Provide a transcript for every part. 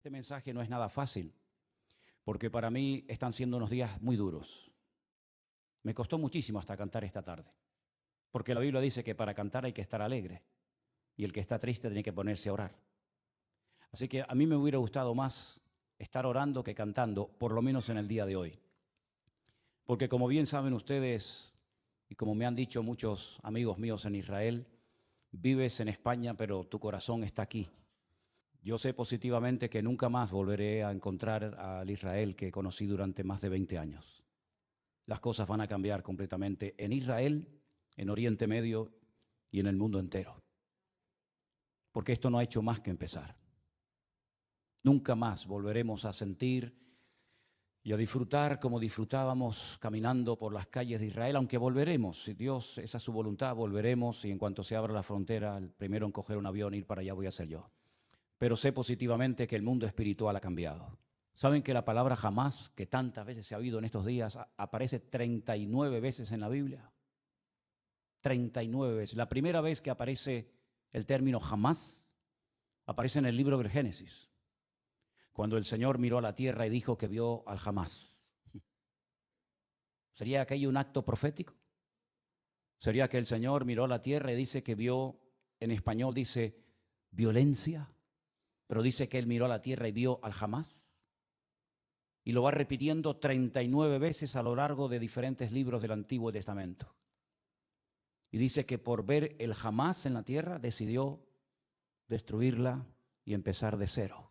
Este mensaje no es nada fácil, porque para mí están siendo unos días muy duros. Me costó muchísimo hasta cantar esta tarde, porque la Biblia dice que para cantar hay que estar alegre, y el que está triste tiene que ponerse a orar. Así que a mí me hubiera gustado más estar orando que cantando, por lo menos en el día de hoy. Porque como bien saben ustedes, y como me han dicho muchos amigos míos en Israel, vives en España, pero tu corazón está aquí. Yo sé positivamente que nunca más volveré a encontrar al Israel que conocí durante más de 20 años. Las cosas van a cambiar completamente en Israel, en Oriente Medio y en el mundo entero. Porque esto no ha hecho más que empezar. Nunca más volveremos a sentir y a disfrutar como disfrutábamos caminando por las calles de Israel, aunque volveremos, si Dios, esa es su voluntad, volveremos y en cuanto se abra la frontera, el primero en coger un avión e ir para allá voy a ser yo. Pero sé positivamente que el mundo espiritual ha cambiado. ¿Saben que la palabra jamás, que tantas veces se ha oído en estos días, aparece 39 veces en la Biblia? 39 veces. La primera vez que aparece el término jamás, aparece en el libro del Génesis, cuando el Señor miró a la tierra y dijo que vio al jamás. ¿Sería aquello un acto profético? ¿Sería que el Señor miró a la tierra y dice que vio, en español dice violencia, pero dice que Él miró a la tierra y vio al jamás? Y lo va repitiendo 39 veces a lo largo de diferentes libros del Antiguo Testamento. Y dice que por ver el jamás en la tierra decidió destruirla y empezar de cero.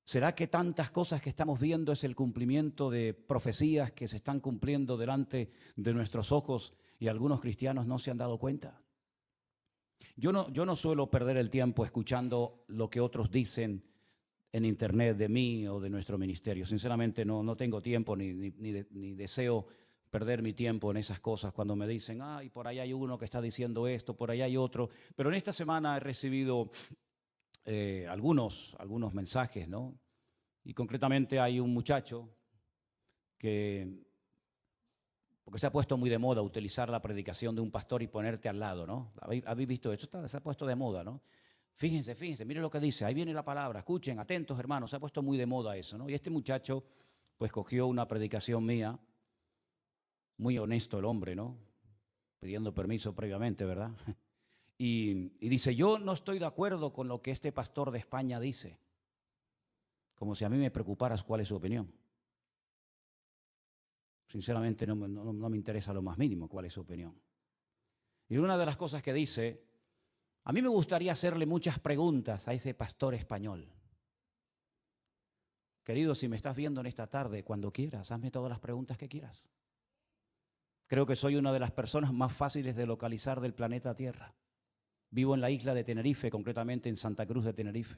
¿Será que tantas cosas que estamos viendo es el cumplimiento de profecías que se están cumpliendo delante de nuestros ojos y algunos cristianos no se han dado cuenta? Yo no suelo perder el tiempo escuchando lo que otros dicen en internet de mí o de nuestro ministerio. Sinceramente no tengo tiempo ni deseo perder mi tiempo en esas cosas cuando me dicen, ay, por ahí hay uno que está diciendo esto, por ahí hay otro. Pero en esta semana he recibido algunos mensajes, ¿no? Y concretamente hay un muchacho que, porque se ha puesto muy de moda utilizar la predicación de un pastor y ponerte al lado, ¿no? ¿Habéis visto eso? Se ha puesto de moda, ¿no? Fíjense, miren lo que dice, ahí viene la palabra, escuchen, atentos hermanos, se ha puesto muy de moda eso, ¿no? Y este muchacho pues cogió una predicación mía, muy honesto el hombre, ¿no? Pidiendo permiso previamente, ¿verdad? Y dice, yo no estoy de acuerdo con lo que este pastor de España dice, como si a mí me preocuparas cuál es su opinión. Sinceramente no me interesa lo más mínimo cuál es su opinión. Y una de las cosas que dice, a mí me gustaría hacerle muchas preguntas a ese pastor español. Querido, si me estás viendo en esta tarde, cuando quieras, hazme todas las preguntas que quieras. Creo que soy una de las personas más fáciles de localizar del planeta Tierra. Vivo en la isla de Tenerife, concretamente en Santa Cruz de Tenerife.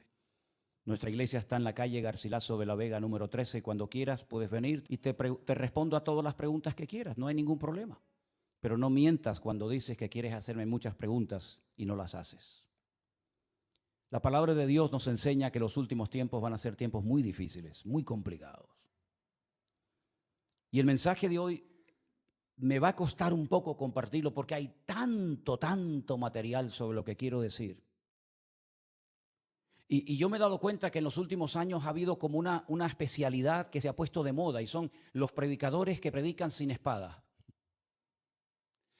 Nuestra iglesia está en la calle Garcilaso de la Vega número 13. Cuando quieras puedes venir y te respondo a todas las preguntas que quieras, no hay ningún problema. Pero no mientas cuando dices que quieres hacerme muchas preguntas y no las haces. La palabra de Dios nos enseña que los últimos tiempos van a ser tiempos muy difíciles, muy complicados. Y el mensaje de hoy me va a costar un poco compartirlo porque hay tanto material sobre lo que quiero decir. Y yo me he dado cuenta que en los últimos años ha habido como una especialidad que se ha puesto de moda y son los predicadores que predican sin espada.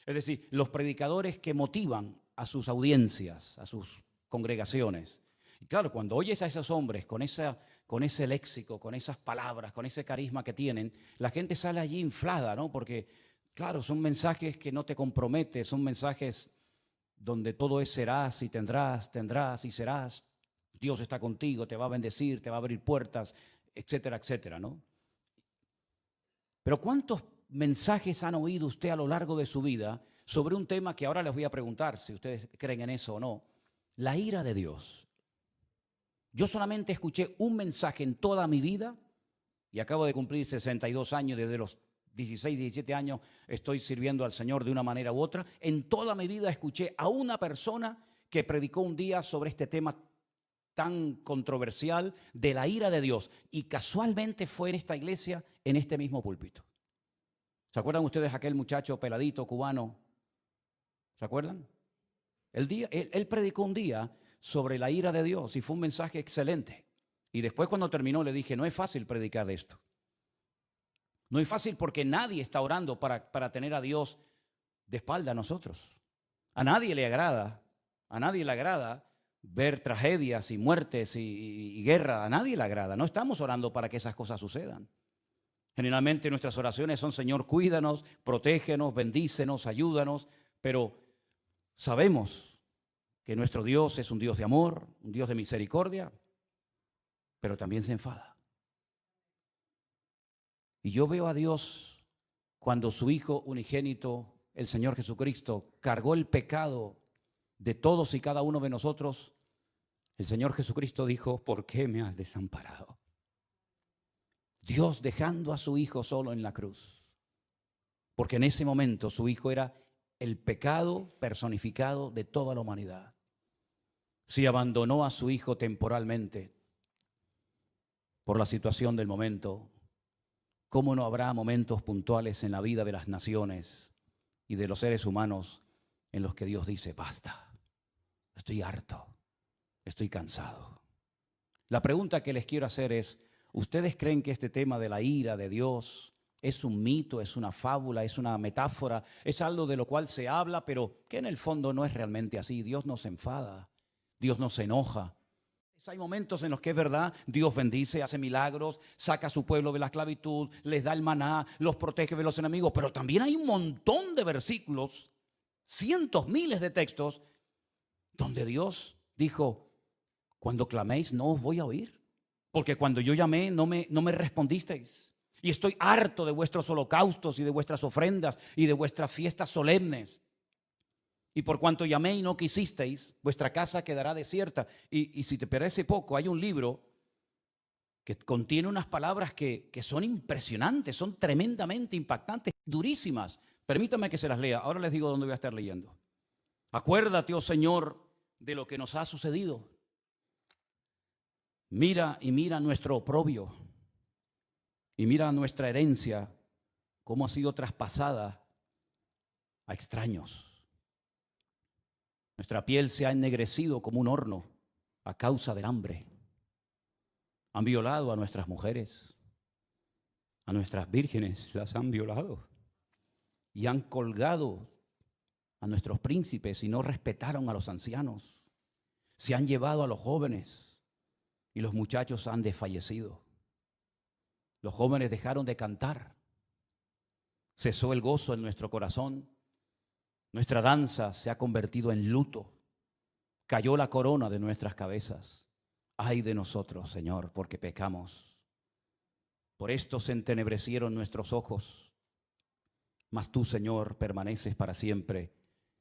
Es decir, los predicadores que motivan a sus audiencias, a sus congregaciones. Y claro, cuando oyes a esos hombres con ese léxico, con esas palabras, con ese carisma que tienen, la gente sale allí inflada, ¿no? Porque, claro, son mensajes que no te comprometen, son mensajes donde todo es serás y tendrás y serás. Dios está contigo, te va a bendecir, te va a abrir puertas, etcétera, etcétera, ¿no? Pero ¿cuántos mensajes han oído usted a lo largo de su vida sobre un tema que ahora les voy a preguntar si ustedes creen en eso o no? La ira de Dios. Yo solamente escuché un mensaje en toda mi vida y acabo de cumplir 62 años, desde los 16, 17 años estoy sirviendo al Señor de una manera u otra. En toda mi vida escuché a una persona que predicó un día sobre este tema tan controversial de la ira de Dios, y casualmente fue en esta iglesia, en este mismo púlpito. ¿Se acuerdan ustedes aquel muchacho peladito cubano? ¿Se acuerdan? Él predicó un día sobre la ira de Dios y fue un mensaje excelente. Y después cuando terminó le dije, no es fácil predicar de esto. No es fácil porque nadie está orando para tener a Dios de espalda a nosotros. A nadie le agrada ver tragedias y muertes y guerra. A nadie le agrada. No estamos orando para que esas cosas sucedan. Generalmente nuestras oraciones son, Señor, cuídanos, protégenos, bendícenos, ayúdanos. Pero sabemos que nuestro Dios es un Dios de amor, un Dios de misericordia, pero también se enfada. Y yo veo a Dios cuando su Hijo unigénito, el Señor Jesucristo, cargó el pecado de todos y cada uno de nosotros. El Señor Jesucristo dijo, ¿por qué me has desamparado? Dios dejando a su Hijo solo en la cruz. Porque en ese momento su Hijo era el pecado personificado de toda la humanidad. Si abandonó a su Hijo temporalmente por la situación del momento, ¿cómo no habrá momentos puntuales en la vida de las naciones y de los seres humanos en los que Dios dice, basta, estoy harto, estoy cansado? La pregunta que les quiero hacer es, ¿ustedes creen que este tema de la ira de Dios es un mito, es una fábula, es una metáfora, es algo de lo cual se habla, pero que en el fondo no es realmente así? Dios no se enfada, Dios no se enoja. Hay momentos en los que es verdad, Dios bendice, hace milagros, saca a su pueblo de la esclavitud, les da el maná, los protege de los enemigos, pero también hay un montón de versículos, cientos, miles de textos, donde Dios dijo, cuando claméis no os voy a oír, porque cuando yo llamé no me respondisteis, y estoy harto de vuestros holocaustos y de vuestras ofrendas y de vuestras fiestas solemnes. Y por cuanto llamé y no quisisteis, vuestra casa quedará desierta. Y si te parece poco, hay un libro que contiene unas palabras que son impresionantes, son tremendamente impactantes, durísimas. Permítame que se las lea. Ahora les digo dónde voy a estar leyendo. Acuérdate, oh Señor, de lo que nos ha sucedido. Mira y mira nuestro oprobio. Y mira nuestra herencia, cómo ha sido traspasada a extraños. Nuestra piel se ha ennegrecido como un horno a causa del hambre. Han violado a nuestras mujeres, a nuestras vírgenes las han violado y han colgado a nuestros príncipes y no respetaron a los ancianos. Se han llevado a los jóvenes y los muchachos han desfallecido. Los jóvenes dejaron de cantar. Cesó el gozo en nuestro corazón. Nuestra danza se ha convertido en luto. Cayó la corona de nuestras cabezas. Ay de nosotros, Señor, porque pecamos. Por esto se entenebrecieron nuestros ojos. Mas tú, Señor, permaneces para siempre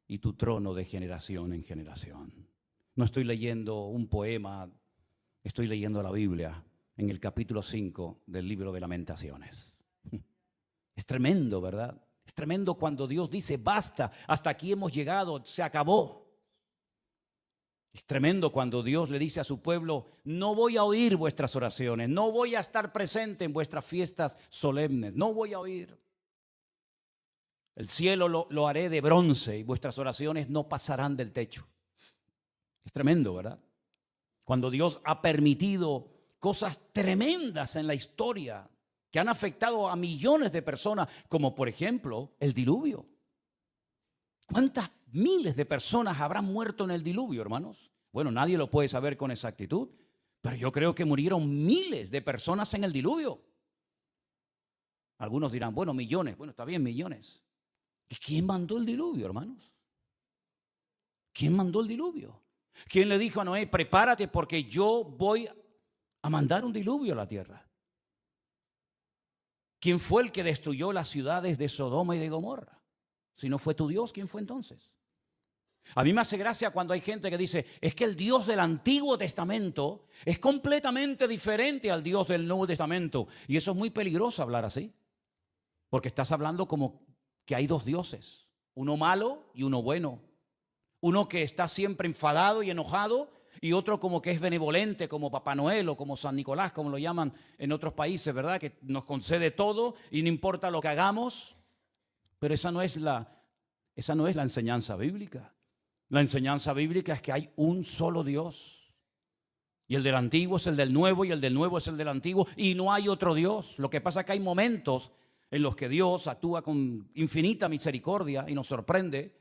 y tu trono de generación en generación. No estoy leyendo un poema, estoy leyendo la Biblia en el capítulo 5 del libro de Lamentaciones. Es tremendo, ¿verdad? Es tremendo cuando Dios dice, basta, hasta aquí hemos llegado, se acabó. Es tremendo cuando Dios le dice a su pueblo, no voy a oír vuestras oraciones, no voy a estar presente en vuestras fiestas solemnes, no voy a oír. El cielo lo haré de bronce y vuestras oraciones no pasarán del techo. Es tremendo, ¿verdad? Cuando Dios ha permitido cosas tremendas en la historia que han afectado a millones de personas, como por ejemplo el diluvio. ¿Cuántas miles de personas habrán muerto en el diluvio, hermanos? Bueno, nadie lo puede saber con exactitud, pero yo creo que murieron miles de personas en el diluvio. Algunos dirán, bueno, millones. Bueno, está bien, millones. ¿Y quién mandó el diluvio, hermanos? ¿Quién mandó el diluvio? ¿Quién le dijo a Noé, prepárate porque yo voy a mandar un diluvio a la tierra? ¿Quién fue el que destruyó las ciudades de Sodoma y de Gomorra? Si no fue tu Dios, ¿quién fue entonces? A mí me hace gracia cuando hay gente que dice, es que el Dios del Antiguo Testamento es completamente diferente al Dios del Nuevo Testamento. Y eso es muy peligroso hablar así, porque estás hablando como que hay dos dioses, uno malo y uno bueno. Uno que está siempre enfadado y enojado y otro como que es benevolente, como Papá Noel o como San Nicolás, como lo llaman en otros países, ¿verdad? Que nos concede todo y no importa lo que hagamos. Pero esa no es la enseñanza bíblica. La enseñanza bíblica es que hay un solo Dios. Y el del antiguo es el del nuevo, y el del nuevo es el del antiguo, y no hay otro Dios. Lo que pasa es que hay momentos en los que Dios actúa con infinita misericordia y nos sorprende,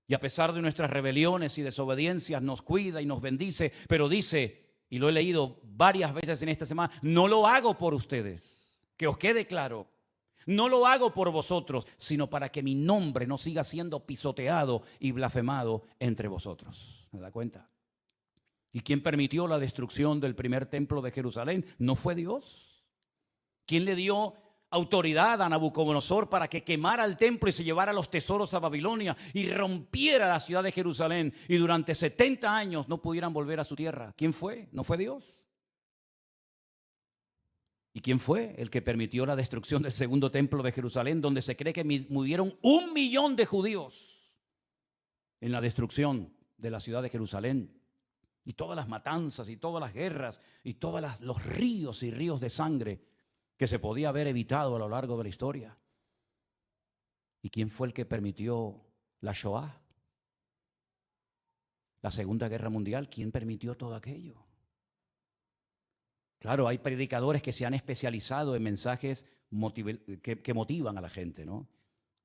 y a pesar de nuestras rebeliones y desobediencias nos cuida y nos bendice, pero dice, y lo he leído varias veces en esta semana, no lo hago por ustedes, que os quede claro, no lo hago por vosotros, sino para que mi nombre no siga siendo pisoteado y blasfemado entre vosotros. ¿Me da cuenta? ¿Y quién permitió la destrucción del primer templo de Jerusalén? ¿No fue Dios? ¿Quién le dio autoridad a Nabucodonosor para que quemara el templo y se llevara los tesoros a Babilonia y rompiera la ciudad de Jerusalén y durante 70 años no pudieran volver a su tierra? ¿Quién fue? ¿No fue Dios? ¿Y quién fue el que permitió la destrucción del segundo templo de Jerusalén, donde se cree que murieron 1 millón de judíos en la destrucción de la ciudad de Jerusalén? Y todas las matanzas y todas las guerras y todos los ríos y ríos de sangre que se podía haber evitado a lo largo de la historia. ¿Y quién fue el que permitió la Shoah? La Segunda Guerra Mundial. ¿Quién permitió todo aquello? Claro, hay predicadores que se han especializado en mensajes que motivan a la gente, ¿no?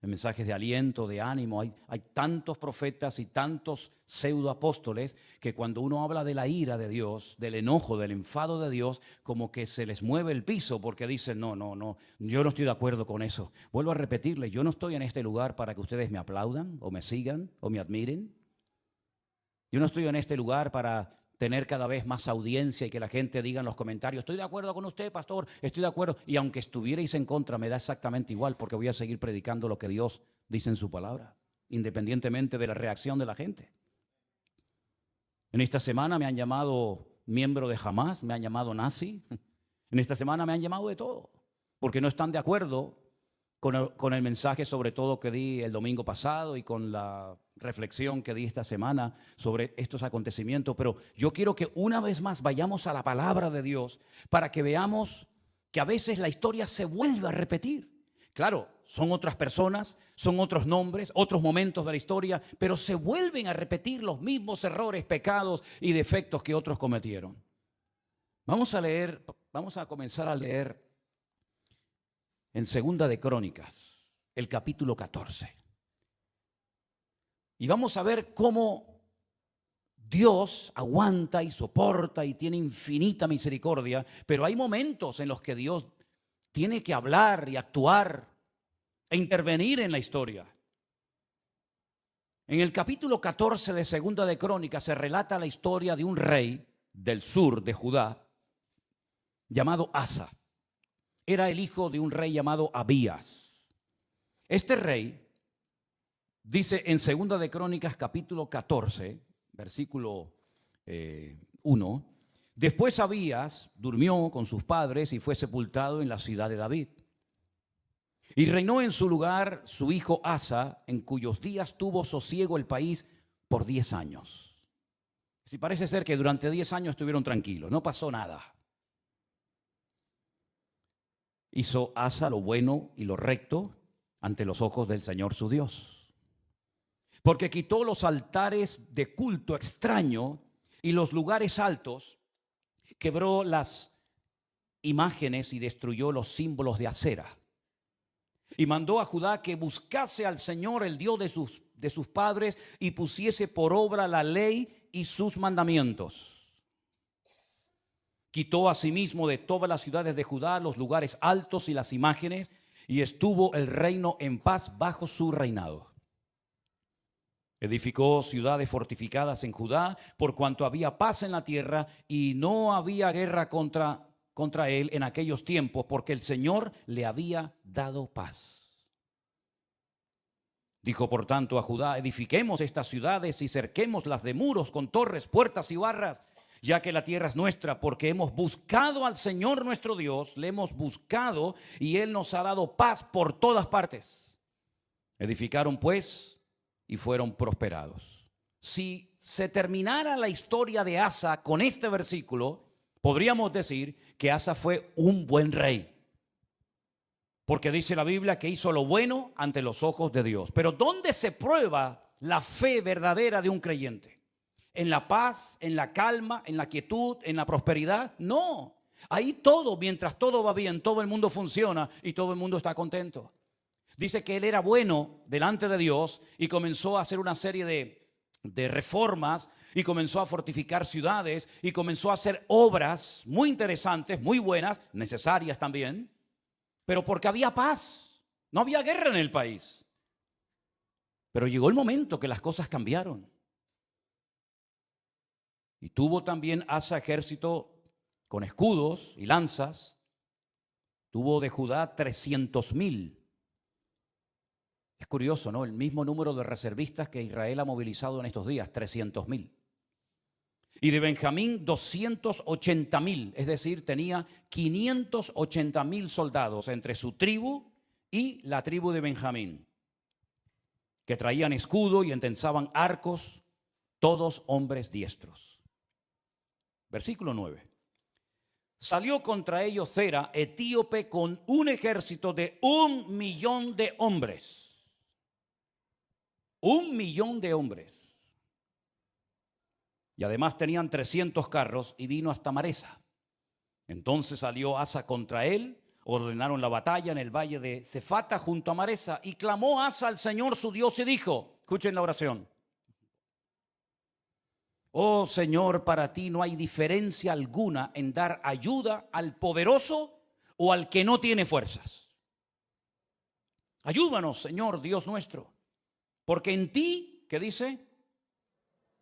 En mensajes de aliento, de ánimo. Hay tantos profetas y tantos pseudoapóstoles que cuando uno habla de la ira de Dios, del enojo, del enfado de Dios, como que se les mueve el piso porque dicen, no, yo no estoy de acuerdo con eso. Vuelvo a repetirle, yo no estoy en este lugar para que ustedes me aplaudan o me sigan o me admiren. Yo no estoy en este lugar para tener cada vez más audiencia y que la gente diga en los comentarios, estoy de acuerdo con usted, pastor, estoy de acuerdo. Y aunque estuvierais en contra, me da exactamente igual porque voy a seguir predicando lo que Dios dice en su palabra, independientemente de la reacción de la gente. En esta semana me han llamado miembro de Hamas, me han llamado nazi. En esta semana me han llamado de todo, porque no están de acuerdo con el mensaje sobre todo que di el domingo pasado y con la reflexión que di esta semana sobre estos acontecimientos. Pero yo quiero que una vez más vayamos a la palabra de Dios para que veamos que a veces la historia se vuelve a repetir. Claro, son otras personas, son otros nombres, otros momentos de la historia, pero se vuelven a repetir los mismos errores, pecados y defectos que otros cometieron. Vamos a comenzar a leer en Segunda de Crónicas, el capítulo 14. Y vamos a ver cómo Dios aguanta y soporta y tiene infinita misericordia, pero hay momentos en los que Dios tiene que hablar y actuar e intervenir en la historia. En el capítulo 14 de Segunda de Crónicas se relata la historia de un rey del sur de Judá llamado Asa. Era el hijo de un rey llamado Abías. Este rey, dice en Segunda de Crónicas capítulo 14, versículo 1, después Abías durmió con sus padres y fue sepultado en la ciudad de David. Y reinó en su lugar su hijo Asa, en cuyos días tuvo sosiego el país por 10 años. Si parece ser que durante 10 años estuvieron tranquilos, no pasó nada. Hizo Asa lo bueno y lo recto ante los ojos del Señor su Dios, porque quitó los altares de culto extraño y los lugares altos, quebró las imágenes y destruyó los símbolos de Acera. Y mandó a Judá que buscase al Señor, el Dios de sus padres, y pusiese por obra la ley y sus mandamientos. Quitó asimismo de todas las ciudades de Judá los lugares altos y las imágenes, y estuvo el reino en paz bajo su reinado. Edificó ciudades fortificadas en Judá, por cuanto había paz en la tierra y no había guerra contra él en aquellos tiempos, porque el Señor le había dado paz. Dijo por tanto a Judá, edifiquemos estas ciudades y cerquémoslas de muros con torres, puertas y barras, ya que la tierra es nuestra, porque hemos buscado al Señor nuestro Dios, le hemos buscado y Él nos ha dado paz por todas partes. Edificaron pues y fueron prosperados. Si se terminara la historia de Asa con este versículo, podríamos decir que Asa fue un buen rey, porque dice la Biblia que hizo lo bueno ante los ojos de Dios. Pero ¿dónde se prueba la fe verdadera de un creyente? en la paz, en la calma, en la quietud, en la prosperidad. No, ahí todo, mientras todo va bien, todo el mundo funciona y todo el mundo está contento. Dice que él era bueno delante de Dios y comenzó a hacer una serie de reformas y comenzó a fortificar ciudades y comenzó a hacer obras muy interesantes, muy buenas, necesarias también, pero porque había paz, no había guerra en el país. Pero llegó el momento que las cosas cambiaron. Y tuvo también Asa ejército con escudos y lanzas. Tuvo de Judá 300,000. Es curioso, ¿no? El mismo número de reservistas que Israel ha movilizado en estos días, 300,000. Y de Benjamín 280,000, es decir, tenía 580,000 soldados entre su tribu y la tribu de Benjamín, que traían escudo y entensaban arcos, todos hombres diestros. Versículo 9. Salió contra ellos Zera, etíope, con un ejército de 1,000,000 de hombres. 1,000,000 de hombres. Y además tenían 300 carros y vino hasta Maresa. Entonces salió Asa contra él, ordenaron la batalla en el valle de Cefata junto a Maresa, y clamó Asa al Señor su Dios y dijo, escuchen la oración: oh Señor, para ti no hay diferencia alguna en dar ayuda al poderoso o al que no tiene fuerzas. Ayúdanos, Señor Dios nuestro, porque en ti, ¿qué dice?,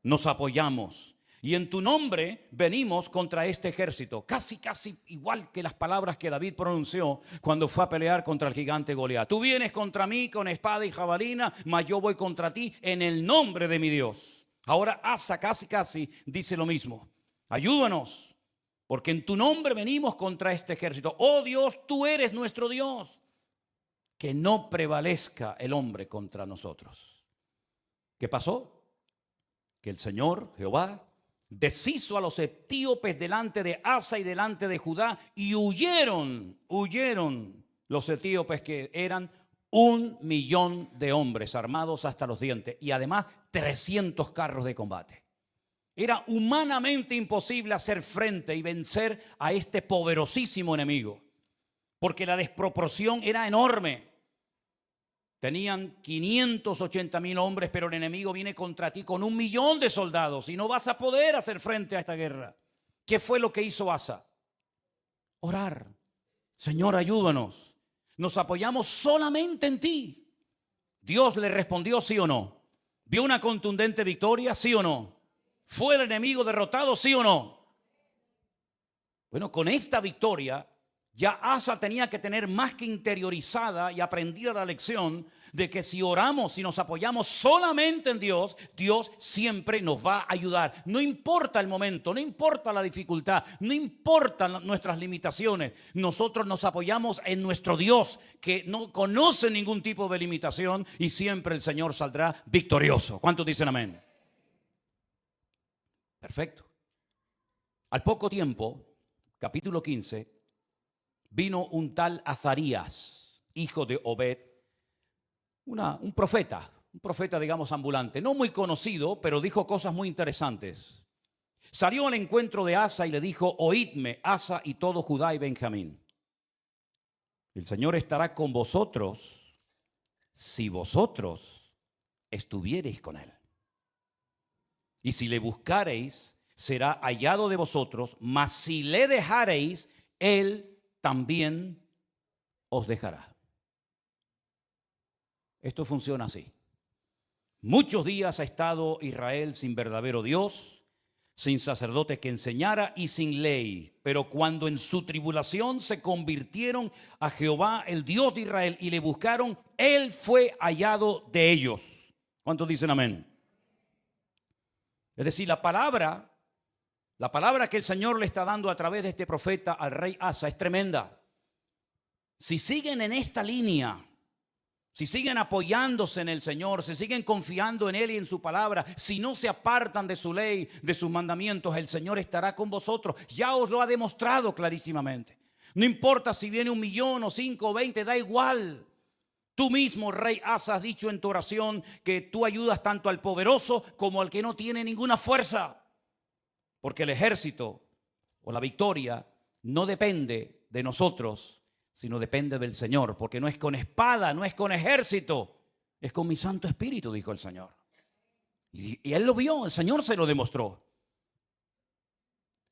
nos apoyamos, y en tu nombre venimos contra este ejército. Casi igual que las palabras que David pronunció cuando fue a pelear contra el gigante Goliat. Tú vienes contra mí con espada y jabalina, mas yo voy contra ti en el nombre de mi Dios. Ahora Asa casi dice lo mismo. Ayúdanos, porque en tu nombre venimos contra este ejército. Oh Dios, tú eres nuestro Dios. Que no prevalezca el hombre contra nosotros. ¿Qué pasó? Que el Señor, Jehová, deshizo a los etíopes delante de Asa y delante de Judá, y huyeron los etíopes, que eran 1,000,000 de hombres armados hasta los dientes, y además 300 carros de combate. Era humanamente imposible hacer frente y vencer a este poderosísimo enemigo, porque la desproporción era enorme. Tenían 580,000 hombres, pero el enemigo viene contra ti con 1,000,000 de soldados y no vas a poder hacer frente a esta guerra. ¿Qué fue lo que hizo Asa? Orar. Señor, ayúdanos. Nos apoyamos solamente en ti. Dios le respondió, ¿sí o no? ¿Vio una contundente victoria? ¿Sí o no? ¿Fue el enemigo derrotado? ¿Sí o no? Bueno, con esta victoria ya Asa tenía que tener más que interiorizada y aprendida la lección de que si oramos y nos apoyamos solamente en Dios, Dios siempre nos va a ayudar. No importa el momento, no importa la dificultad, no importan nuestras limitaciones. Nosotros nos apoyamos en nuestro Dios, que no conoce ningún tipo de limitación, y siempre el Señor saldrá victorioso. ¿Cuántos dicen amén? Perfecto. Al poco tiempo, capítulo 15, vino un tal Azarías, hijo de Obed, un profeta, digamos, ambulante, no muy conocido, pero dijo cosas muy interesantes. Salió al encuentro de Asa y le dijo: oídme, Asa y todo Judá y Benjamín. El Señor estará con vosotros si vosotros estuviereis con él. Y si le buscareis, será hallado de vosotros, mas si le dejareis, él también os dejará. Esto funciona así. Muchos días ha estado Israel sin verdadero Dios, sin sacerdote que enseñara y sin ley. Pero cuando en su tribulación se convirtieron a Jehová, el Dios de Israel, y le buscaron, él fue hallado de ellos. ¿Cuántos dicen amén? Es decir, la palabra que el Señor le está dando a través de este profeta al rey Asa es tremenda. Si siguen en esta línea, si siguen apoyándose en el Señor, si siguen confiando en Él y en su palabra, si no se apartan de su ley, de sus mandamientos, el Señor estará con vosotros. Ya os lo ha demostrado clarísimamente. No importa si viene 1,000,000 o 5 o 20, da igual. Tú mismo, rey Asa, has dicho en tu oración que tú ayudas tanto al poderoso como al que no tiene ninguna fuerza. Porque el ejército o la victoria no depende de nosotros, sino depende del Señor. Porque no es con espada, no es con ejército, es con mi Santo Espíritu, dijo el Señor. Y él lo vio, el Señor se lo demostró.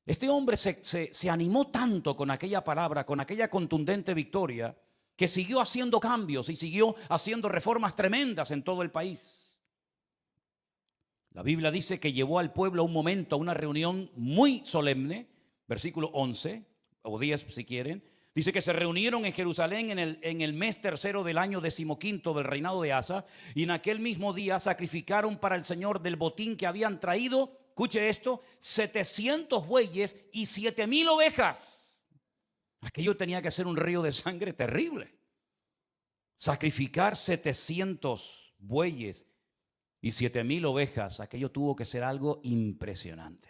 Este hombre se animó tanto con aquella palabra, con aquella contundente victoria, que siguió haciendo cambios y siguió haciendo reformas tremendas en todo el país. La Biblia dice que llevó al pueblo a un momento, a una reunión muy solemne, versículo 11 o 10 si quieren. Dice que se reunieron en Jerusalén en el mes tercero del año 15 del reinado de Asa, y en aquel mismo día sacrificaron para el Señor del botín que habían traído, escuche esto, 700 bueyes y 7,000 ovejas. Aquello tenía que ser un río de sangre terrible. Sacrificar 700 bueyes y 7,000 ovejas, aquello tuvo que ser algo impresionante.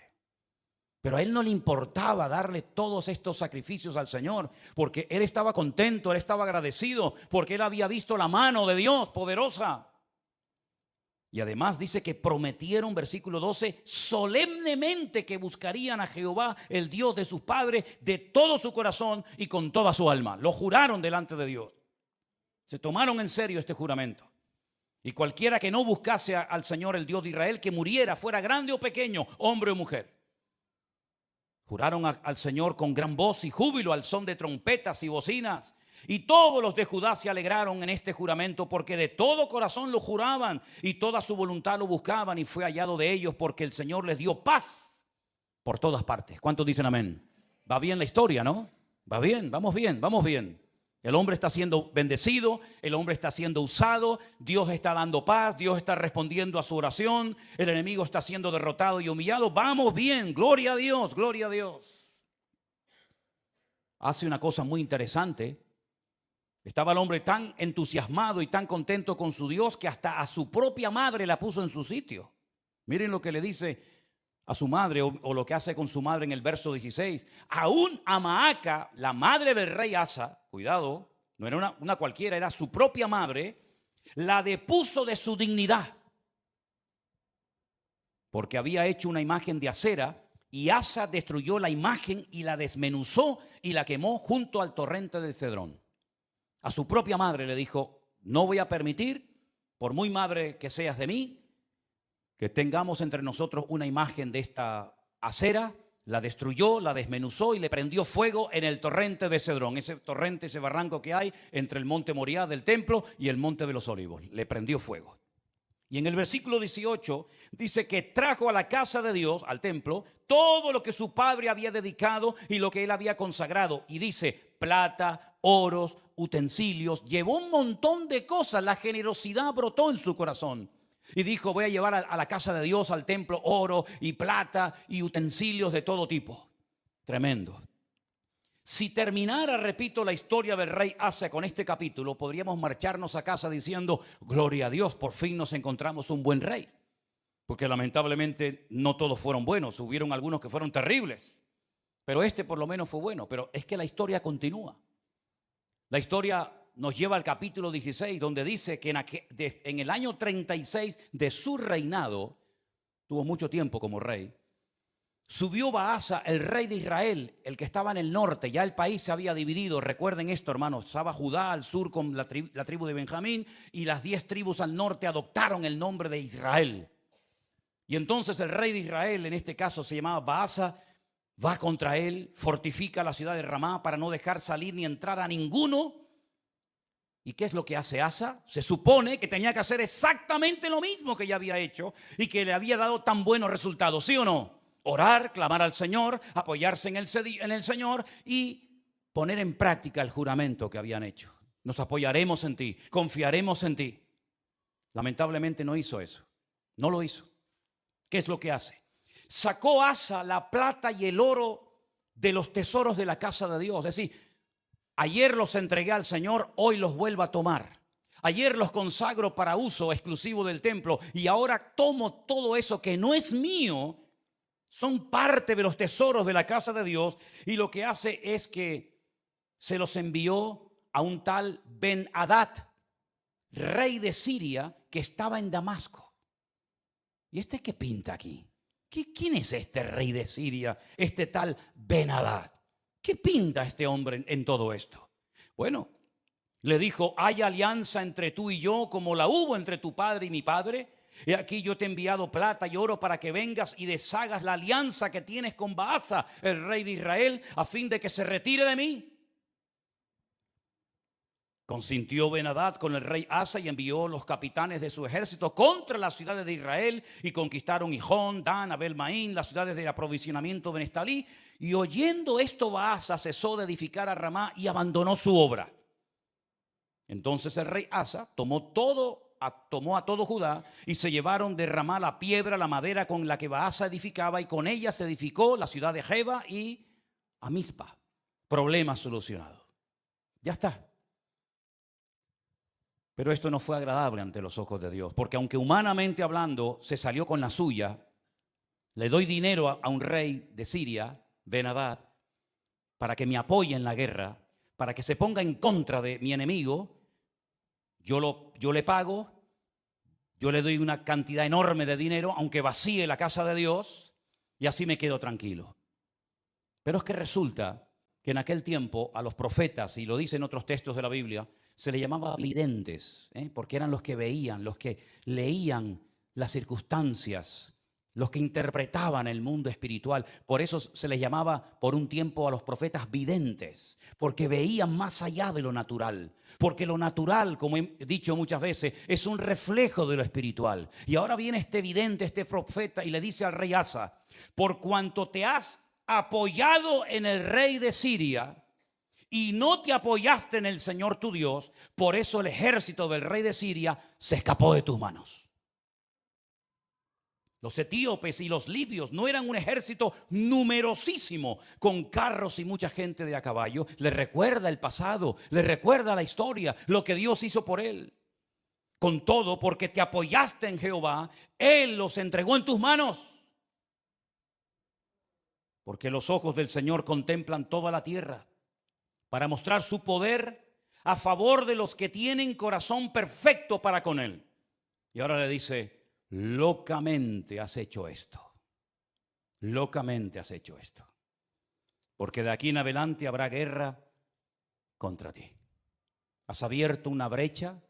Pero a él no le importaba darle todos estos sacrificios al Señor, porque él estaba contento, él estaba agradecido, porque él había visto la mano de Dios poderosa. Y además dice que prometieron, versículo 12, solemnemente que buscarían a Jehová, el Dios de sus padres, de todo su corazón y con toda su alma. Lo juraron delante de Dios. Se tomaron en serio este juramento. Y cualquiera que no buscase al Señor, el Dios de Israel, que muriera, fuera grande o pequeño, hombre o mujer. Juraron al Señor con gran voz y júbilo al son de trompetas y bocinas. Y todos los de Judá se alegraron en este juramento, porque de todo corazón lo juraban y toda su voluntad lo buscaban, y fue hallado de ellos, porque el Señor les dio paz por todas partes. ¿Cuántos dicen amén? Va bien la historia, ¿no? Va bien, vamos bien, vamos bien. El hombre está siendo bendecido, el hombre está siendo usado, Dios está dando paz, Dios está respondiendo a su oración, el enemigo está siendo derrotado y humillado. Vamos bien, gloria a Dios, gloria a Dios. Hace una cosa muy interesante. Estaba el hombre tan entusiasmado y tan contento con su Dios que hasta a su propia madre la puso en su sitio. Miren lo que le dice a su madre, o lo que hace con su madre en el verso 16. Aún a Maaca, la madre del rey Asa, cuidado, no era una cualquiera, era su propia madre, la depuso de su dignidad, porque había hecho una imagen de acera, y Asa destruyó la imagen y la desmenuzó y la quemó junto al torrente del Cedrón. A su propia madre le dijo: no voy a permitir, por muy madre que seas de mí, que tengamos entre nosotros una imagen de esta acera. La destruyó, la desmenuzó y le prendió fuego en el torrente de Cedrón. Ese torrente, ese barranco que hay entre el monte Moriah del templo y el monte de los olivos. Le prendió fuego. Y en el versículo 18 dice que trajo a la casa de Dios, al templo, todo lo que su padre había dedicado y lo que él había consagrado. Y dice: plata, oros, utensilios. Llevó un montón de cosas. La generosidad brotó en su corazón. Y dijo: voy a llevar a la casa de Dios, al templo, oro y plata y utensilios de todo tipo. Tremendo. Si terminara, repito, la historia del rey Asa con este capítulo, podríamos marcharnos a casa diciendo: gloria a Dios, por fin nos encontramos un buen rey. Porque lamentablemente no todos fueron buenos, hubieron algunos que fueron terribles. Pero este por lo menos fue bueno. Pero es que la historia continúa. La historia nos lleva al capítulo 16, donde dice que en el año 36 de su reinado, tuvo mucho tiempo como rey, subió Baasa, el rey de Israel, el que estaba en el norte. Ya el país se había dividido. Recuerden esto, hermanos. Estaba Judá al sur con la tribu de Benjamín, y las 10 tribus al norte adoptaron el nombre de Israel. Y entonces el rey de Israel, en este caso se llamaba Baasa, va contra él, fortifica la ciudad de Ramá para no dejar salir ni entrar a ninguno. ¿Y qué es lo que hace Asa? Se supone que tenía que hacer exactamente lo mismo que ya había hecho y que le había dado tan buenos resultados, ¿sí o no? Orar, clamar al Señor, apoyarse en el Señor y poner en práctica el juramento que habían hecho. Nos apoyaremos en ti, confiaremos en ti. Lamentablemente no hizo eso, no lo hizo. ¿Qué es lo que hace? Sacó Asa la plata y el oro de los tesoros de la casa de Dios. Es decir, ayer los entregué al Señor, hoy los vuelvo a tomar. Ayer los consagro para uso exclusivo del templo, y ahora tomo todo eso que no es mío. Son parte de los tesoros de la casa de Dios, y lo que hace es que se los envió a un tal Ben-Hadad. rey de Siria, que estaba en Damasco. ¿Y este qué pinta aquí? ¿Quién es este rey de Siria, este tal Ben-Hadad? ¿Qué pinta este hombre en todo esto? Bueno, le dijo: hay alianza entre tú y yo como la hubo entre tu padre y mi padre. Y aquí yo te he enviado plata y oro para que vengas y deshagas la alianza que tienes con Baasa, el rey de Israel, a fin de que se retire de mí. Consintió Ben-Hadad con el rey Asa y envió los capitanes de su ejército contra las ciudades de Israel y conquistaron Gijón, Dan, Abel-Maín, las ciudades de aprovisionamiento de Neftalí. Y oyendo esto, Baasa cesó de edificar a Ramá y abandonó su obra. Entonces el rey Asa tomó a todo Judá y se llevaron de Ramá la piedra, la madera con la que Baasa edificaba, y con ella se edificó la ciudad de Jeba y a Mizpa. Problema solucionado. Ya está. Pero esto no fue agradable ante los ojos de Dios, porque aunque humanamente hablando se salió con la suya, le doy dinero a un rey de Siria, Ben-Hadad, para que me apoye en la guerra, para que se ponga en contra de mi enemigo. Yo le pago, yo le doy una cantidad enorme de dinero, aunque vacíe la casa de Dios, y así me quedo tranquilo. Pero es que resulta que en aquel tiempo a los profetas, y lo dicen otros textos de la Biblia, se les llamaba videntes, porque eran los que veían, los que leían las circunstancias, los que interpretaban el mundo espiritual. Por eso se les llamaba por un tiempo a los profetas videntes, porque veían más allá de lo natural. Porque lo natural, como he dicho muchas veces, es un reflejo de lo espiritual. Y ahora viene este vidente, este profeta, y le dice al rey Asa: por cuanto te has apoyado en el rey de Siria y no te apoyaste en el Señor tu Dios, por eso el ejército del rey de Siria se escapó de tus manos. Los etíopes y los libios no eran un ejército numerosísimo con carros y mucha gente de a caballo. Le recuerda el pasado, le recuerda la historia, lo que Dios hizo por él. Con todo, porque te apoyaste en Jehová, Él los entregó en tus manos. Porque los ojos del Señor contemplan toda la tierra, para mostrar su poder a favor de los que tienen corazón perfecto para con Él. Y ahora le dice: locamente has hecho esto. Locamente has hecho esto. Porque de aquí en adelante habrá guerra contra ti. Has abierto una brecha,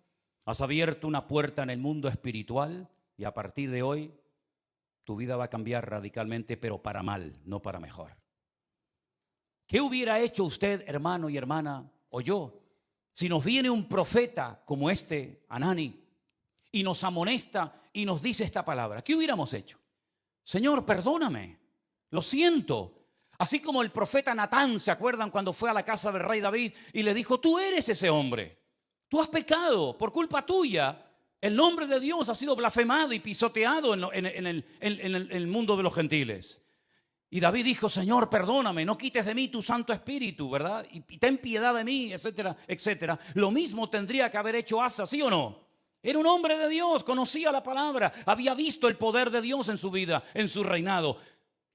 has abierto una puerta en el mundo espiritual, y a partir de hoy tu vida va a cambiar radicalmente, pero para mal, no para mejor. ¿Qué hubiera hecho usted, hermano y hermana, o yo, si nos viene un profeta como este Hanani y nos amonesta y nos dice esta palabra? ¿Qué hubiéramos hecho? Señor, perdóname, lo siento. Así como el profeta Natán, ¿se acuerdan cuando fue a la casa del rey David y le dijo: tú eres ese hombre, tú has pecado, por culpa tuya el nombre de Dios ha sido blasfemado y pisoteado en el mundo de los gentiles? Y David dijo: Señor, perdóname, no quites de mí tu Santo Espíritu, ¿verdad? Y ten piedad de mí, etcétera, etcétera. Lo mismo tendría que haber hecho Asa, ¿sí o no? Era un hombre de Dios, conocía la palabra, había visto el poder de Dios en su vida, en su reinado.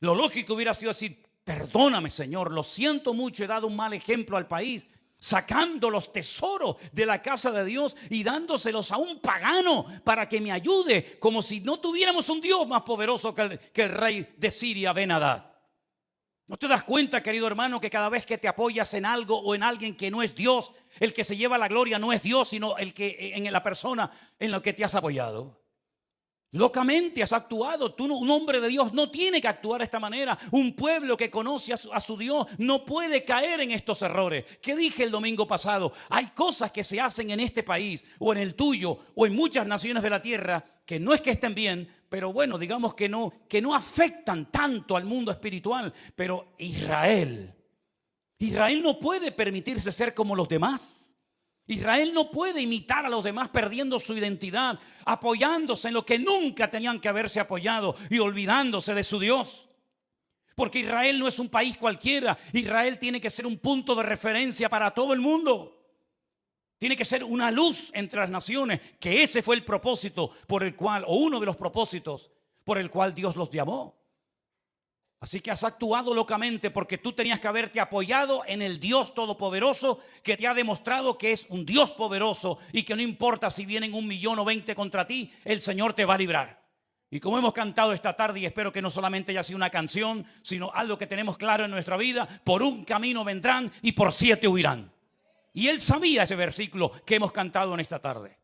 Lo lógico hubiera sido decir: perdóname, Señor, lo siento mucho, he dado un mal ejemplo al país, sacando los tesoros de la casa de Dios y dándoselos a un pagano para que me ayude, como si no tuviéramos un Dios más poderoso que el rey de Siria, Ben-Hadad. ¿No te das cuenta, querido hermano, que cada vez que te apoyas en algo o en alguien que no es Dios, el que se lleva la gloria no es Dios, sino el que en la persona en la que te has apoyado? Locamente has actuado. Tú, un hombre de Dios, no tiene que actuar de esta manera. Un pueblo que conoce a su Dios no puede caer en estos errores. ¿Qué dije el domingo pasado? Hay cosas que se hacen en este país o en el tuyo o en muchas naciones de la tierra que no es que estén bien, pero bueno, digamos que no afectan tanto al mundo espiritual. Pero Israel no puede permitirse ser como los demás. Israel no puede imitar a los demás perdiendo su identidad, apoyándose en lo que nunca tenían que haberse apoyado y olvidándose de su Dios. Porque Israel no es un país cualquiera. Israel tiene que ser un punto de referencia para todo el mundo. Tiene que ser una luz entre las naciones, que ese fue el propósito por el cual, o uno de los propósitos por el cual Dios los llamó. Así que has actuado locamente porque tú tenías que haberte apoyado en el Dios Todopoderoso que te ha demostrado que es un Dios poderoso y que no importa si vienen 1.000.000 o 20 contra ti, el Señor te va a librar. Y como hemos cantado esta tarde, y espero que no solamente haya sido una canción, sino algo que tenemos claro en nuestra vida: por un camino vendrán y por 7 huirán. Y él sabía ese versículo que hemos cantado en esta tarde.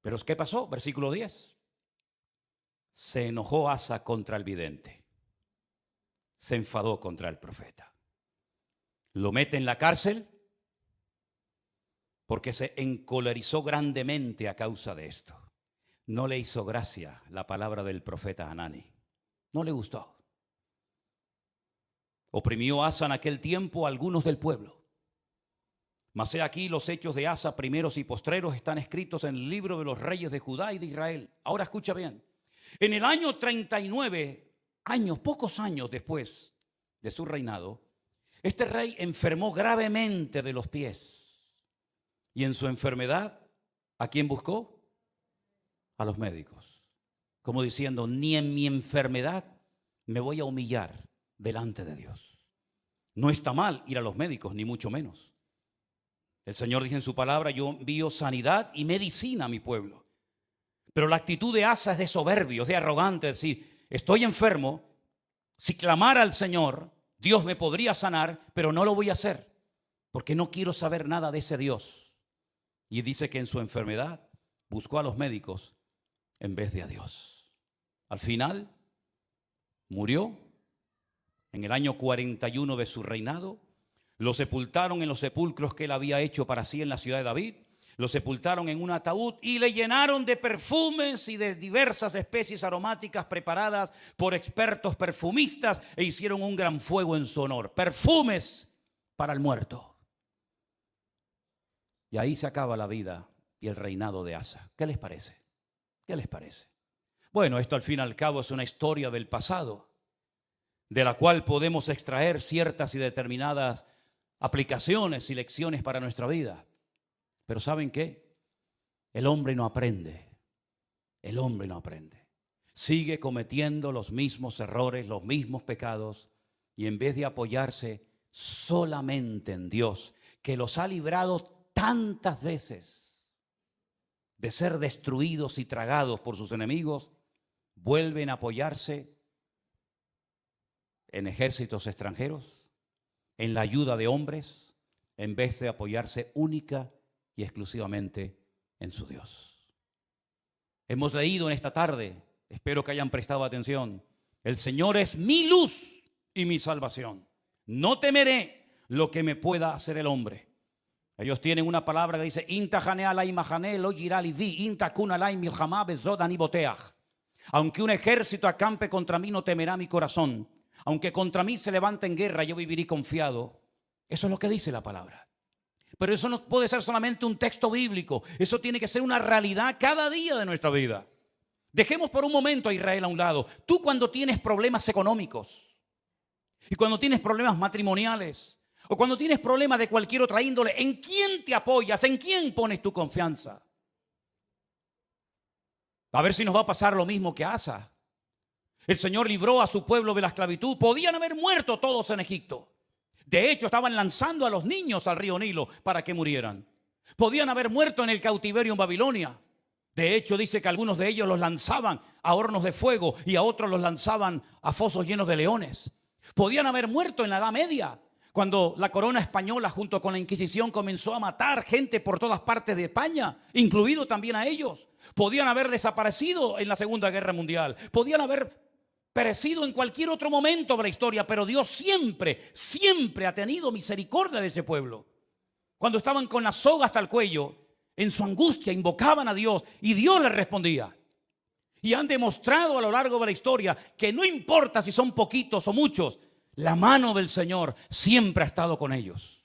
Pero ¿qué pasó? Versículo 10. Se enojó Asa contra el vidente. Se enfadó contra el profeta. Lo mete en la cárcel porque se encolerizó grandemente a causa de esto. No le hizo gracia la palabra del profeta Hanani. No le gustó. Oprimió Asa en aquel tiempo a algunos del pueblo. Mas he aquí los hechos de Asa, primeros y postreros, están escritos en el libro de los reyes de Judá y de Israel. Ahora escucha bien. En el año 39, pocos años después de su reinado, este rey enfermó gravemente de los pies. Y en su enfermedad, ¿a quién buscó? A los médicos. Como diciendo, ni en mi enfermedad me voy a humillar delante de Dios. No está mal ir a los médicos, ni mucho menos. El Señor dice en su palabra: yo envío sanidad y medicina a mi pueblo. Pero la actitud de Asa es de soberbio, es de arrogante, es decir, estoy enfermo, si clamara al Señor, Dios me podría sanar, pero no lo voy a hacer, porque no quiero saber nada de ese Dios. Y dice que en su enfermedad buscó a los médicos en vez de a Dios. Al final, murió en el año 41 de su reinado. Lo sepultaron en los sepulcros que él había hecho para sí en la ciudad de David. Lo sepultaron en un ataúd y le llenaron de perfumes y de diversas especies aromáticas preparadas por expertos perfumistas e hicieron un gran fuego en su honor. Perfumes para el muerto. Y ahí se acaba la vida y el reinado de Asa. ¿Qué les parece? ¿Qué les parece? Bueno, esto al fin y al cabo es una historia del pasado, de la cual podemos extraer ciertas y determinadas aplicaciones y lecciones para nuestra vida. Pero ¿saben qué? El hombre no aprende. El hombre no aprende. Sigue cometiendo los mismos errores, los mismos pecados, y en vez de apoyarse solamente en Dios, que los ha librado tantas veces de ser destruidos y tragados por sus enemigos, vuelven a apoyarse en ejércitos extranjeros, en la ayuda de hombres, en vez de apoyarse única y exclusivamente en su Dios. Hemos leído en esta tarde, espero que hayan prestado atención: el Señor es mi luz y mi salvación. No temeré lo que me pueda hacer el hombre. Ellos tienen una palabra que dice: aunque un ejército acampe contra mí, no temerá mi corazón. Aunque contra mí se levante en guerra, yo viviré confiado. Eso es lo que dice la palabra. Pero eso no puede ser solamente un texto bíblico. Eso tiene que ser una realidad cada día de nuestra vida. Dejemos por un momento a Israel a un lado. Tú, cuando tienes problemas económicos y cuando tienes problemas matrimoniales o cuando tienes problemas de cualquier otra índole, ¿en quién te apoyas? ¿En quién pones tu confianza? A ver si nos va a pasar lo mismo que a Asa. El Señor libró a su pueblo de la esclavitud. Podían haber muerto todos en Egipto. De hecho, estaban lanzando a los niños al río Nilo para que murieran. Podían haber muerto en el cautiverio en Babilonia. De hecho, dice que algunos de ellos los lanzaban a hornos de fuego y a otros los lanzaban a fosos llenos de leones. Podían haber muerto en la Edad Media, cuando la corona española junto con la Inquisición comenzó a matar gente por todas partes de España, incluido también a ellos. Podían haber desaparecido en la Segunda Guerra Mundial. Podían haber perecido en cualquier otro momento de la historia, pero Dios siempre ha tenido misericordia de ese pueblo. Cuando estaban con la soga hasta el cuello, en su angustia invocaban a Dios y Dios les respondía. Y han demostrado a lo largo de la historia que no importa si son poquitos o muchos, la mano del Señor siempre ha estado con ellos.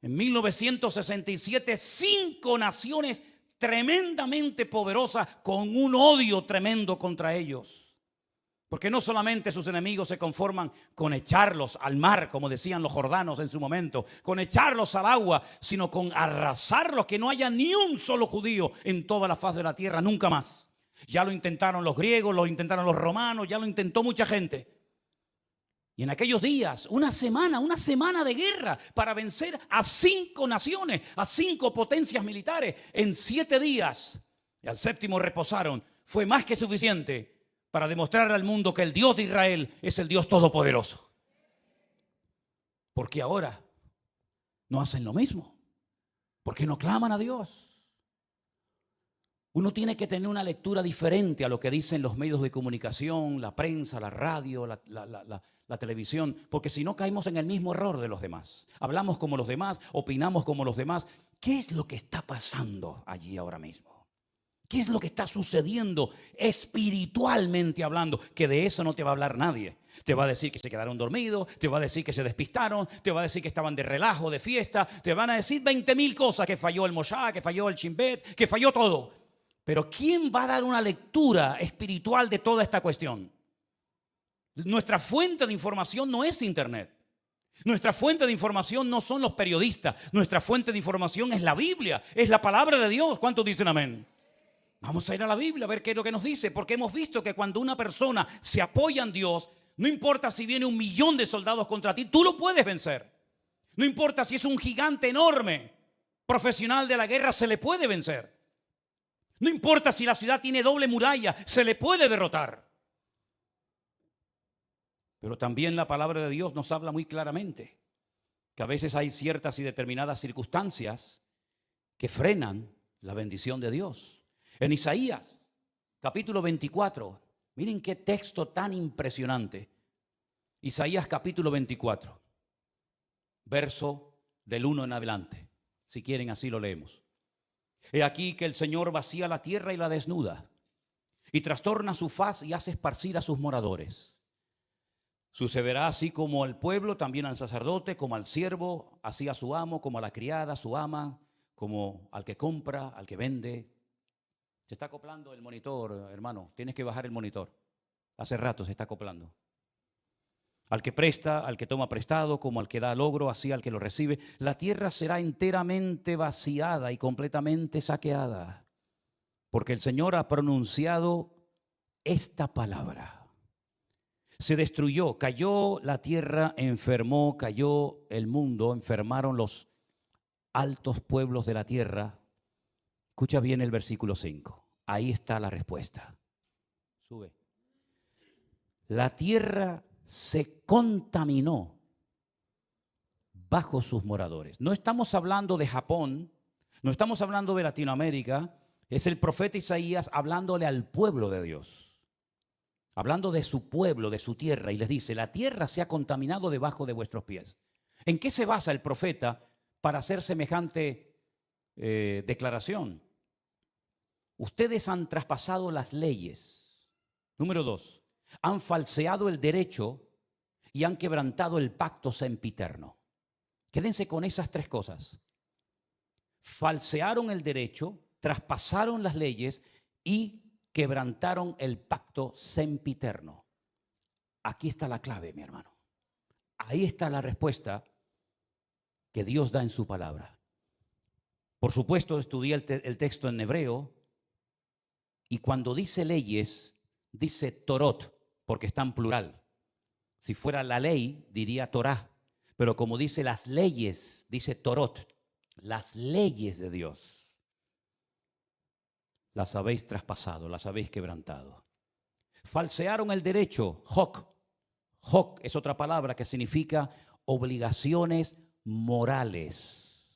En 1967, 5 naciones tremendamente poderosas con un odio tremendo contra ellos. Porque no solamente sus enemigos se conforman con echarlos al mar, como decían los jordanos en su momento, con echarlos al agua, sino con arrasarlos, que no haya ni un solo judío en toda la faz de la tierra, nunca más. Ya lo intentaron los griegos, lo intentaron los romanos, ya lo intentó mucha gente. Y en aquellos días, una semana de guerra para vencer a 5 naciones, a 5 potencias militares en 7 días. Y al séptimo reposaron. Fue más que suficiente para demostrar al mundo que el Dios de Israel es el Dios todopoderoso. Porque ahora no hacen lo mismo. Porque no claman a Dios. Uno tiene que tener una lectura diferente a lo que dicen los medios de comunicación, la prensa, la radio, la televisión, porque si no caemos en el mismo error de los demás. Hablamos como los demás, opinamos como los demás. ¿Qué es lo que está pasando allí ahora mismo? ¿Qué es lo que está sucediendo espiritualmente hablando? Que de eso no te va a hablar nadie. Te va a decir que se quedaron dormidos, te va a decir que se despistaron, te va a decir que estaban de relajo, de fiesta, te van a decir 20,000 cosas, que falló el Moshá, que falló el Chimbet, que falló todo. Pero ¿quién va a dar una lectura espiritual de toda esta cuestión? Nuestra fuente de información no es internet. Nuestra fuente de información no son los periodistas. Nuestra fuente de información es la Biblia, es la palabra de Dios. ¿Cuántos dicen amén? Vamos a ir a la Biblia a ver qué es lo que nos dice, porque hemos visto que cuando una persona se apoya en Dios, no importa si viene 1,000,000 de soldados contra ti, tú lo puedes vencer. No importa si es un gigante enorme, profesional de la guerra, se le puede vencer. No importa si la ciudad tiene doble muralla, se le puede derrotar. Pero también la palabra de Dios nos habla muy claramente que a veces hay ciertas y determinadas circunstancias que frenan la bendición de Dios. En Isaías, capítulo 24, miren qué texto tan impresionante. Isaías capítulo 24, verso del 1 en adelante. Si quieren, así lo leemos. He aquí que el Señor vacía la tierra y la desnuda, y trastorna su faz y hace esparcir a sus moradores. Sucederá así como al pueblo, también al sacerdote, como al siervo, así a su amo, como a la criada, a su ama, como al que compra, al que vende. Se está acoplando el monitor, hermano. Tienes que bajar el monitor. Hace rato se está acoplando. Al que presta, al que toma prestado, como al que da logro, así al que lo recibe. La tierra será enteramente vaciada y completamente saqueada, porque el Señor ha pronunciado esta palabra. Se destruyó, cayó la tierra, enfermó, cayó el mundo, enfermaron los altos pueblos de la tierra. Escucha bien el versículo 5. Ahí está la respuesta. Sube. La tierra se contaminó bajo sus moradores. No estamos hablando de Japón, no estamos hablando de Latinoamérica. Es el profeta Isaías hablándole al pueblo de Dios, hablando de su pueblo, de su tierra, y les dice: la tierra se ha contaminado debajo de vuestros pies. ¿En qué se basa el profeta para hacer semejante declaración? Ustedes han traspasado las leyes. Número 2. Han falseado el derecho y han quebrantado el pacto sempiterno. Quédense con esas 3 cosas. Falsearon el derecho, traspasaron las leyes y quebrantaron el pacto sempiterno. Aquí está la clave, mi hermano. Ahí está la respuesta que Dios da en su palabra. Por supuesto, estudié el texto en hebreo, y cuando dice leyes, dice Torot, porque está en plural. Si fuera la ley, diría Torah. Pero como dice las leyes, dice Torot, las leyes de Dios. Las habéis traspasado, las habéis quebrantado. Falsearon el derecho, hok. Hok es otra palabra que significa obligaciones morales,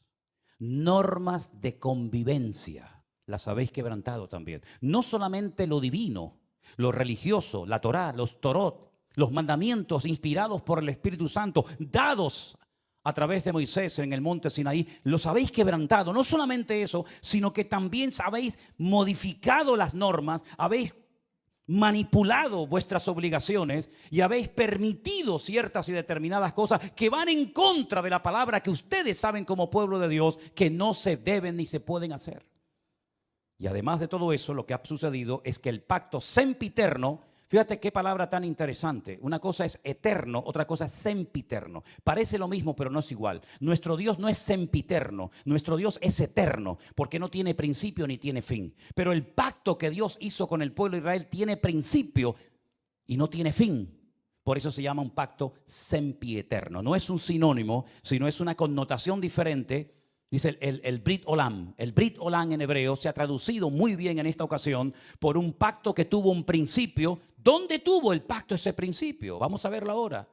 normas de convivencia. Las habéis quebrantado también. No solamente lo divino, lo religioso, la Torá, los Torot, los mandamientos inspirados por el Espíritu Santo, dados a través de Moisés en el monte Sinaí, los habéis quebrantado. No solamente eso, sino que también habéis modificado las normas, habéis manipulado vuestras obligaciones y habéis permitido ciertas y determinadas cosas que van en contra de la palabra que ustedes saben como pueblo de Dios que no se deben ni se pueden hacer. Y además de todo eso, lo que ha sucedido es que el pacto sempiterno Fíjate qué palabra tan interesante. Una cosa es eterno, otra cosa es sempiterno. Parece lo mismo, pero no es igual. Nuestro Dios no es sempiterno, nuestro Dios es eterno, porque no tiene principio ni tiene fin. Pero el pacto que Dios hizo con el pueblo de Israel tiene principio y no tiene fin. Por eso se llama un pacto sempieterno. No es un sinónimo, sino es una connotación diferente. Dice el Brit Olam. El Brit Olam en hebreo se ha traducido muy bien en esta ocasión por un pacto que tuvo un principio. ¿Dónde tuvo el pacto ese principio? Vamos a verlo ahora.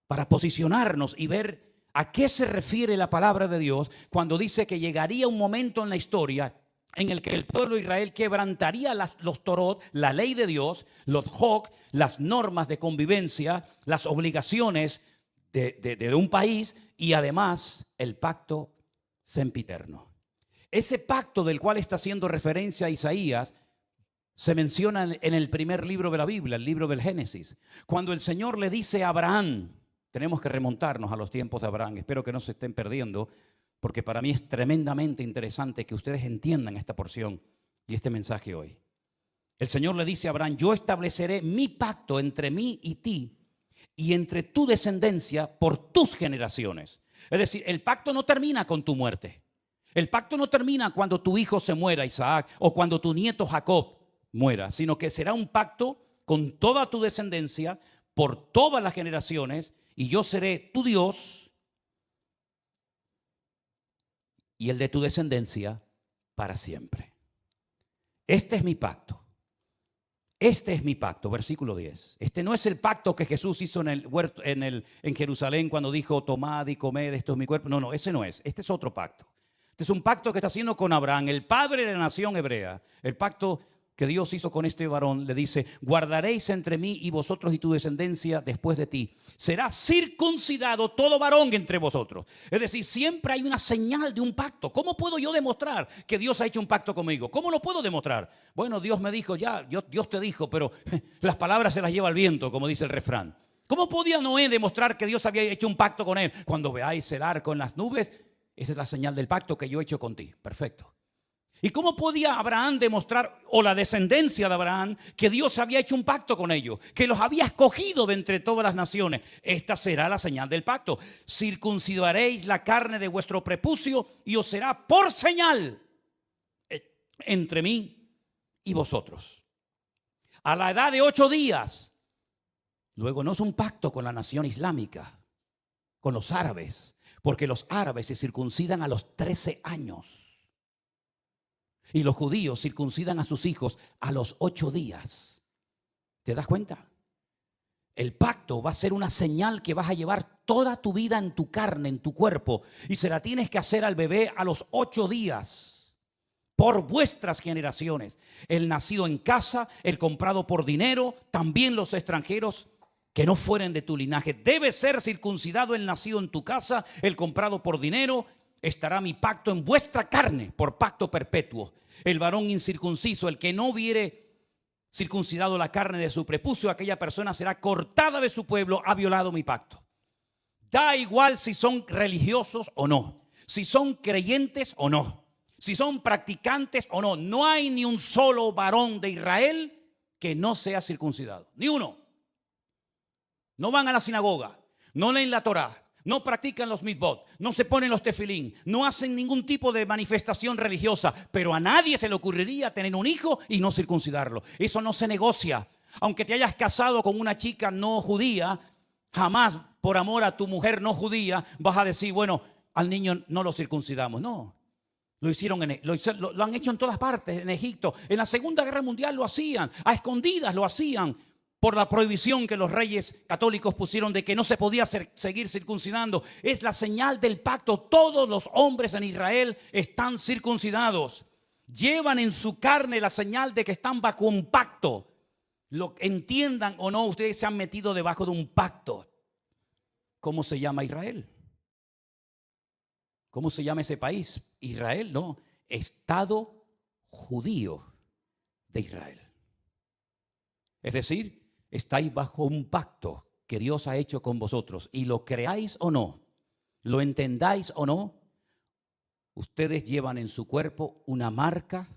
Para posicionarnos y ver a qué se refiere la palabra de Dios cuando dice que llegaría un momento en la historia en el que el pueblo de Israel quebrantaría los Torot, la ley de Dios, los Hok, las normas de convivencia, las obligaciones de un país y además el pacto sempiterno. Ese pacto del cual está haciendo referencia Isaías se menciona en el primer libro de la Biblia, el libro del Génesis. Cuando el Señor le dice a Abraham, tenemos que remontarnos a los tiempos de Abraham, espero que no se estén perdiendo, porque para mí es tremendamente interesante que ustedes entiendan esta porción y este mensaje hoy. El Señor le dice a Abraham, yo estableceré mi pacto entre mí y ti y entre tu descendencia por tus generaciones. Es decir, el pacto no termina con tu muerte. El pacto no termina cuando tu hijo se muera, Isaac, o cuando tu nieto Jacob muera, sino que será un pacto con toda tu descendencia por todas las generaciones y yo seré tu Dios y el de tu descendencia para siempre. Este es mi pacto. Este es mi pacto, versículo 10. Este no es el pacto que Jesús hizo en el huerto, en Jerusalén cuando dijo, tomad y comed, esto es mi cuerpo. No, ese no es. Este es otro pacto. Este es un pacto que está haciendo con Abraham, el padre de la nación hebrea. El pacto que Dios hizo con este varón, le dice, guardaréis entre mí y vosotros y tu descendencia después de ti. Será circuncidado todo varón entre vosotros. Es decir, siempre hay una señal de un pacto. ¿Cómo puedo yo demostrar que Dios ha hecho un pacto conmigo? ¿Cómo lo puedo demostrar? Bueno, Dios me dijo, ya, Dios te dijo, pero las palabras se las lleva el viento, como dice el refrán. ¿Cómo podía Noé demostrar que Dios había hecho un pacto con él? Cuando veáis el arco en las nubes, esa es la señal del pacto que yo he hecho con ti. Perfecto. ¿Y cómo podía Abraham demostrar, o la descendencia de Abraham, que Dios había hecho un pacto con ellos, que los había escogido de entre todas las naciones? Esta será la señal del pacto. Circuncidaréis la carne de vuestro prepucio y os será por señal entre mí y vosotros. A la edad de 8 días, luego no es un pacto con la nación islámica, con los árabes, porque los árabes se circuncidan a los 13 años. Y los judíos circuncidan a sus hijos a los 8 días. ¿Te das cuenta? El pacto va a ser una señal que vas a llevar toda tu vida en tu carne, en tu cuerpo. Y se la tienes que hacer al bebé a los 8 días. Por vuestras generaciones. El nacido en casa, el comprado por dinero, también los extranjeros que no fueren de tu linaje. Debe ser circuncidado el nacido en tu casa, el comprado por dinero. Estará mi pacto en vuestra carne por pacto perpetuo. El varón incircunciso, el que no hubiere circuncidado la carne de su prepucio, aquella persona será cortada de su pueblo, ha violado mi pacto. Da igual si son religiosos o no, si son creyentes o no, si son practicantes o no. No hay ni un solo varón de Israel que no sea circuncidado, ni uno. No van a la sinagoga, no leen la Torá, no practican los mitzvot, no se ponen los tefilín, no hacen ningún tipo de manifestación religiosa, pero a nadie se le ocurriría tener un hijo y no circuncidarlo. Eso no se negocia. Aunque te hayas casado con una chica no judía, jamás por amor a tu mujer no judía vas a decir, bueno, al niño no lo circuncidamos. No, lo han hecho en todas partes, en Egipto. En la Segunda Guerra Mundial lo hacían, a escondidas lo hacían. Por la prohibición que los reyes católicos pusieron de que no se podía seguir circuncidando. Es la señal del pacto. Todos los hombres en Israel están circuncidados. Llevan en su carne la señal de que están bajo un pacto. Lo entiendan o no, ustedes se han metido debajo de un pacto. ¿Cómo se llama Israel? ¿Cómo se llama ese país? Israel, no. Estado judío de Israel. Es decir, estáis bajo un pacto que Dios ha hecho con vosotros. Y lo creáis o no, lo entendáis o no, ustedes llevan en su cuerpo una marca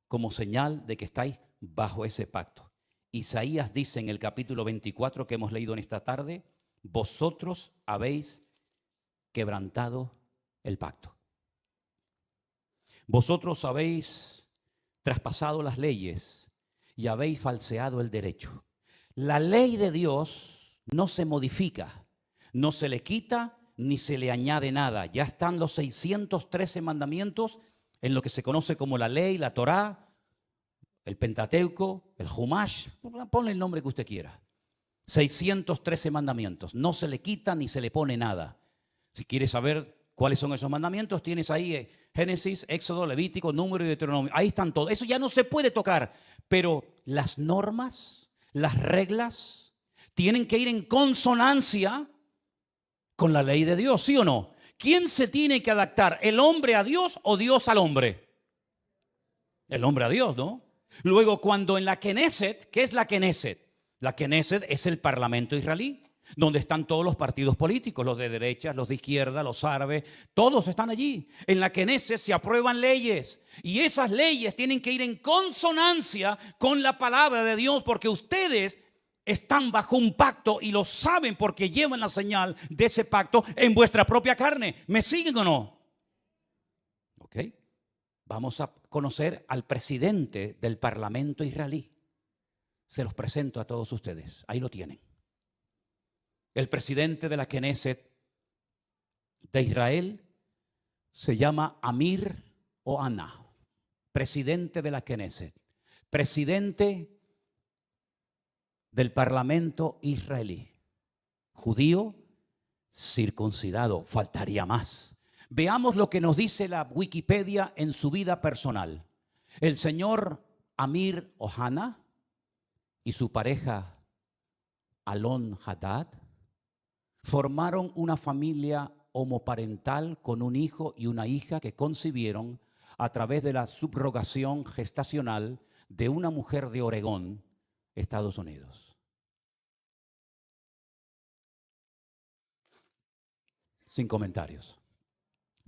como señal de que estáis bajo ese pacto. Isaías dice en el capítulo 24 que hemos leído en esta tarde, vosotros habéis quebrantado el pacto. Vosotros habéis traspasado las leyes y habéis falseado el derecho. La ley de Dios no se modifica, no se le quita ni se le añade nada. Ya están los 613 mandamientos en lo que se conoce como la ley, la Torá, el Pentateuco, el Humash, ponle el nombre que usted quiera. 613 mandamientos, no se le quita ni se le pone nada. Si quieres saber cuáles son esos mandamientos, tienes ahí Génesis, Éxodo, Levítico, Número y Deuteronomio. Ahí están todos. Eso ya no se puede tocar. Pero las normas, las reglas, tienen que ir en consonancia con la ley de Dios, ¿sí o no? ¿Quién se tiene que adaptar? ¿El hombre a Dios o Dios al hombre? El hombre a Dios, ¿no? Luego, cuando en la Knesset, ¿qué es la Knesset? La Knesset es el parlamento israelí, donde están todos los partidos políticos, los de derecha, los de izquierda, los árabes, todos están allí. En la Knesset se aprueban leyes y esas leyes tienen que ir en consonancia con la palabra de Dios, porque ustedes están bajo un pacto y lo saben porque llevan la señal de ese pacto en vuestra propia carne. ¿Me siguen o no? Ok. Vamos a conocer al presidente del parlamento israelí. Se los presento a todos ustedes. Ahí lo tienen. El presidente de la Knesset de Israel se llama Amir Ohana. Presidente de la Knesset. Presidente del parlamento israelí. Judío, circuncidado. Faltaría más. Veamos lo que nos dice la Wikipedia en su vida personal. El señor Amir Ohana y su pareja Alon Haddad formaron una familia homoparental con un hijo y una hija que concibieron a través de la subrogación gestacional de una mujer de Oregón, Estados Unidos. Sin comentarios.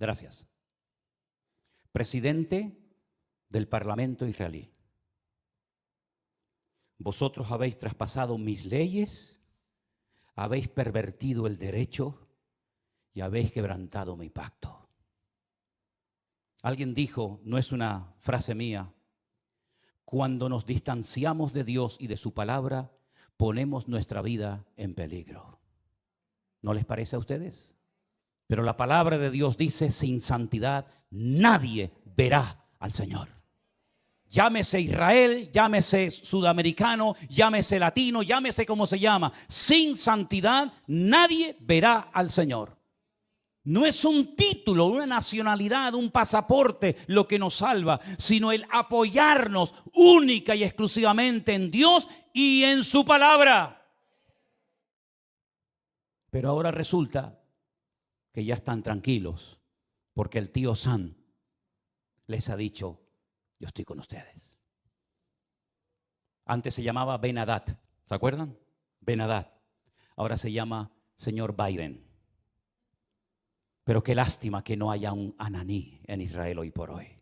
Gracias. Presidente del Parlamento israelí. Vosotros habéis traspasado mis leyes, habéis pervertido el derecho y habéis quebrantado mi pacto. Alguien dijo, no es una frase mía, cuando nos distanciamos de Dios y de su palabra, ponemos nuestra vida en peligro. ¿No les parece a ustedes? Pero la palabra de Dios dice, sin santidad nadie verá al Señor. Llámese Israel, llámese sudamericano, llámese latino, llámese como se llama. Sin santidad nadie verá al Señor. No es un título, una nacionalidad, un pasaporte lo que nos salva, sino el apoyarnos única y exclusivamente en Dios y en su palabra. Pero ahora resulta que ya están tranquilos porque el tío Sam les ha dicho, yo estoy con ustedes. Antes se llamaba Ben Haddad, ¿se acuerdan? Ben Haddad. Ahora se llama señor Biden. Pero qué lástima que no haya un Ananí en Israel hoy por hoy.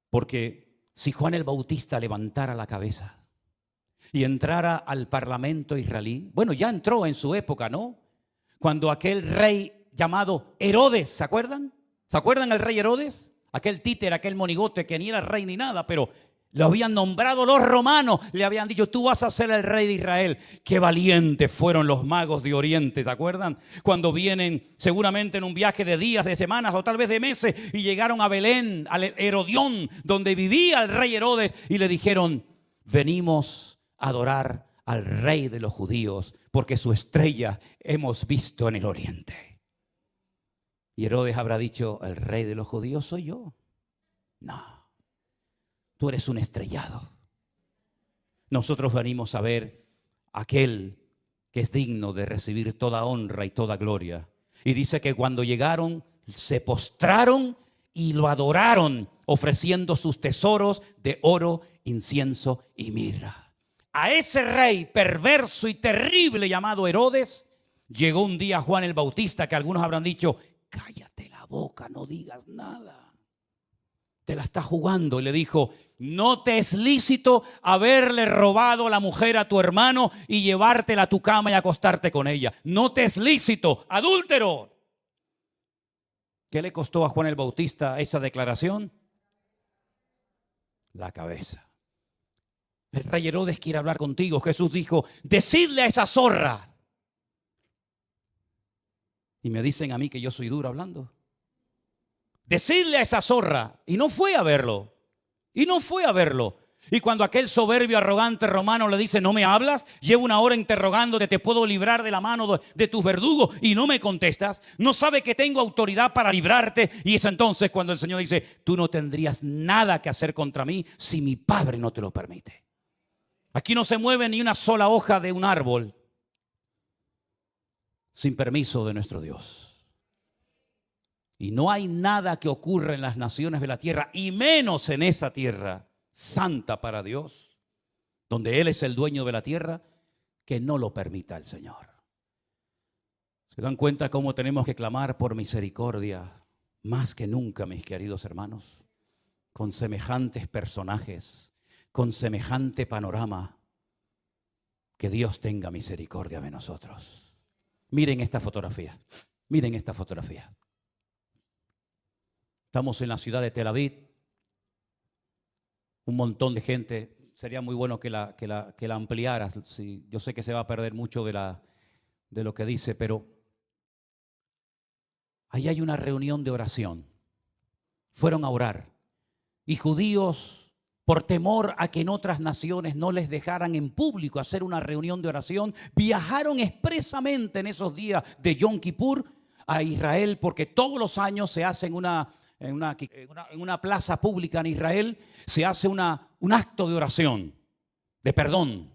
Porque si Juan el Bautista levantara la cabeza y entrara al parlamento israelí, bueno, ya entró en su época, ¿no? Cuando aquel rey llamado Herodes, ¿se acuerdan? ¿Se acuerdan el rey Herodes? Aquel títere, aquel monigote que ni era rey ni nada, pero lo habían nombrado los romanos. Le habían dicho, tú vas a ser el rey de Israel. Qué valientes fueron los magos de Oriente, ¿se acuerdan? Cuando vienen seguramente en un viaje de días, de semanas o tal vez de meses y llegaron a Belén, al Herodión, donde vivía el rey Herodes y le dijeron, venimos a adorar al rey de los judíos porque su estrella hemos visto en el oriente. Y Herodes habrá dicho, ¿el rey de los judíos soy yo? No, tú eres un estrellado. Nosotros venimos a ver a aquel que es digno de recibir toda honra y toda gloria. Y dice que cuando llegaron, se postraron y lo adoraron, ofreciendo sus tesoros de oro, incienso y mirra. A ese rey perverso y terrible llamado Herodes, llegó un día Juan el Bautista, que algunos habrán dicho, cállate la boca, no digas nada. Te la está jugando. Y le dijo, no te es lícito haberle robado la mujer a tu hermano y llevártela a tu cama y acostarte con ella. No te es lícito, adúltero. ¿Qué le costó a Juan el Bautista esa declaración? La cabeza. El rey Herodes quiere hablar contigo. Jesús dijo, decidle a esa zorra. Y me dicen a mí que yo soy duro hablando. Decidle a esa zorra. Y no fue a verlo. Y no fue a verlo. Y cuando aquel soberbio, arrogante romano le dice, ¿no me hablas? Llevo una hora interrogándote, te puedo librar de la mano de tus verdugos y no me contestas. No sabe que tengo autoridad para librarte. Y es entonces cuando el Señor dice, tú no tendrías nada que hacer contra mí si mi Padre no te lo permite. Aquí no se mueve ni una sola hoja de un árbol sin permiso de nuestro Dios. Y no hay nada que ocurra en las naciones de la tierra, y menos en esa tierra santa para Dios, donde Él es el dueño de la tierra, que no lo permita el Señor. ¿Se dan cuenta cómo tenemos que clamar por misericordia más que nunca, mis queridos hermanos? Con semejantes personajes, con semejante panorama, que Dios tenga misericordia de nosotros. Miren esta fotografía, miren esta fotografía. Estamos en la ciudad de Tel Aviv. Un montón de gente. Sería muy bueno que la ampliaras. Sí, yo sé que se va a perder mucho de lo que dice, pero ahí hay una reunión de oración. Fueron a orar. Y judíos, por temor a que en otras naciones no les dejaran en público hacer una reunión de oración, viajaron expresamente en esos días de Yom Kippur a Israel, porque todos los años se hace en una plaza pública en Israel, se hace un acto de oración, de perdón.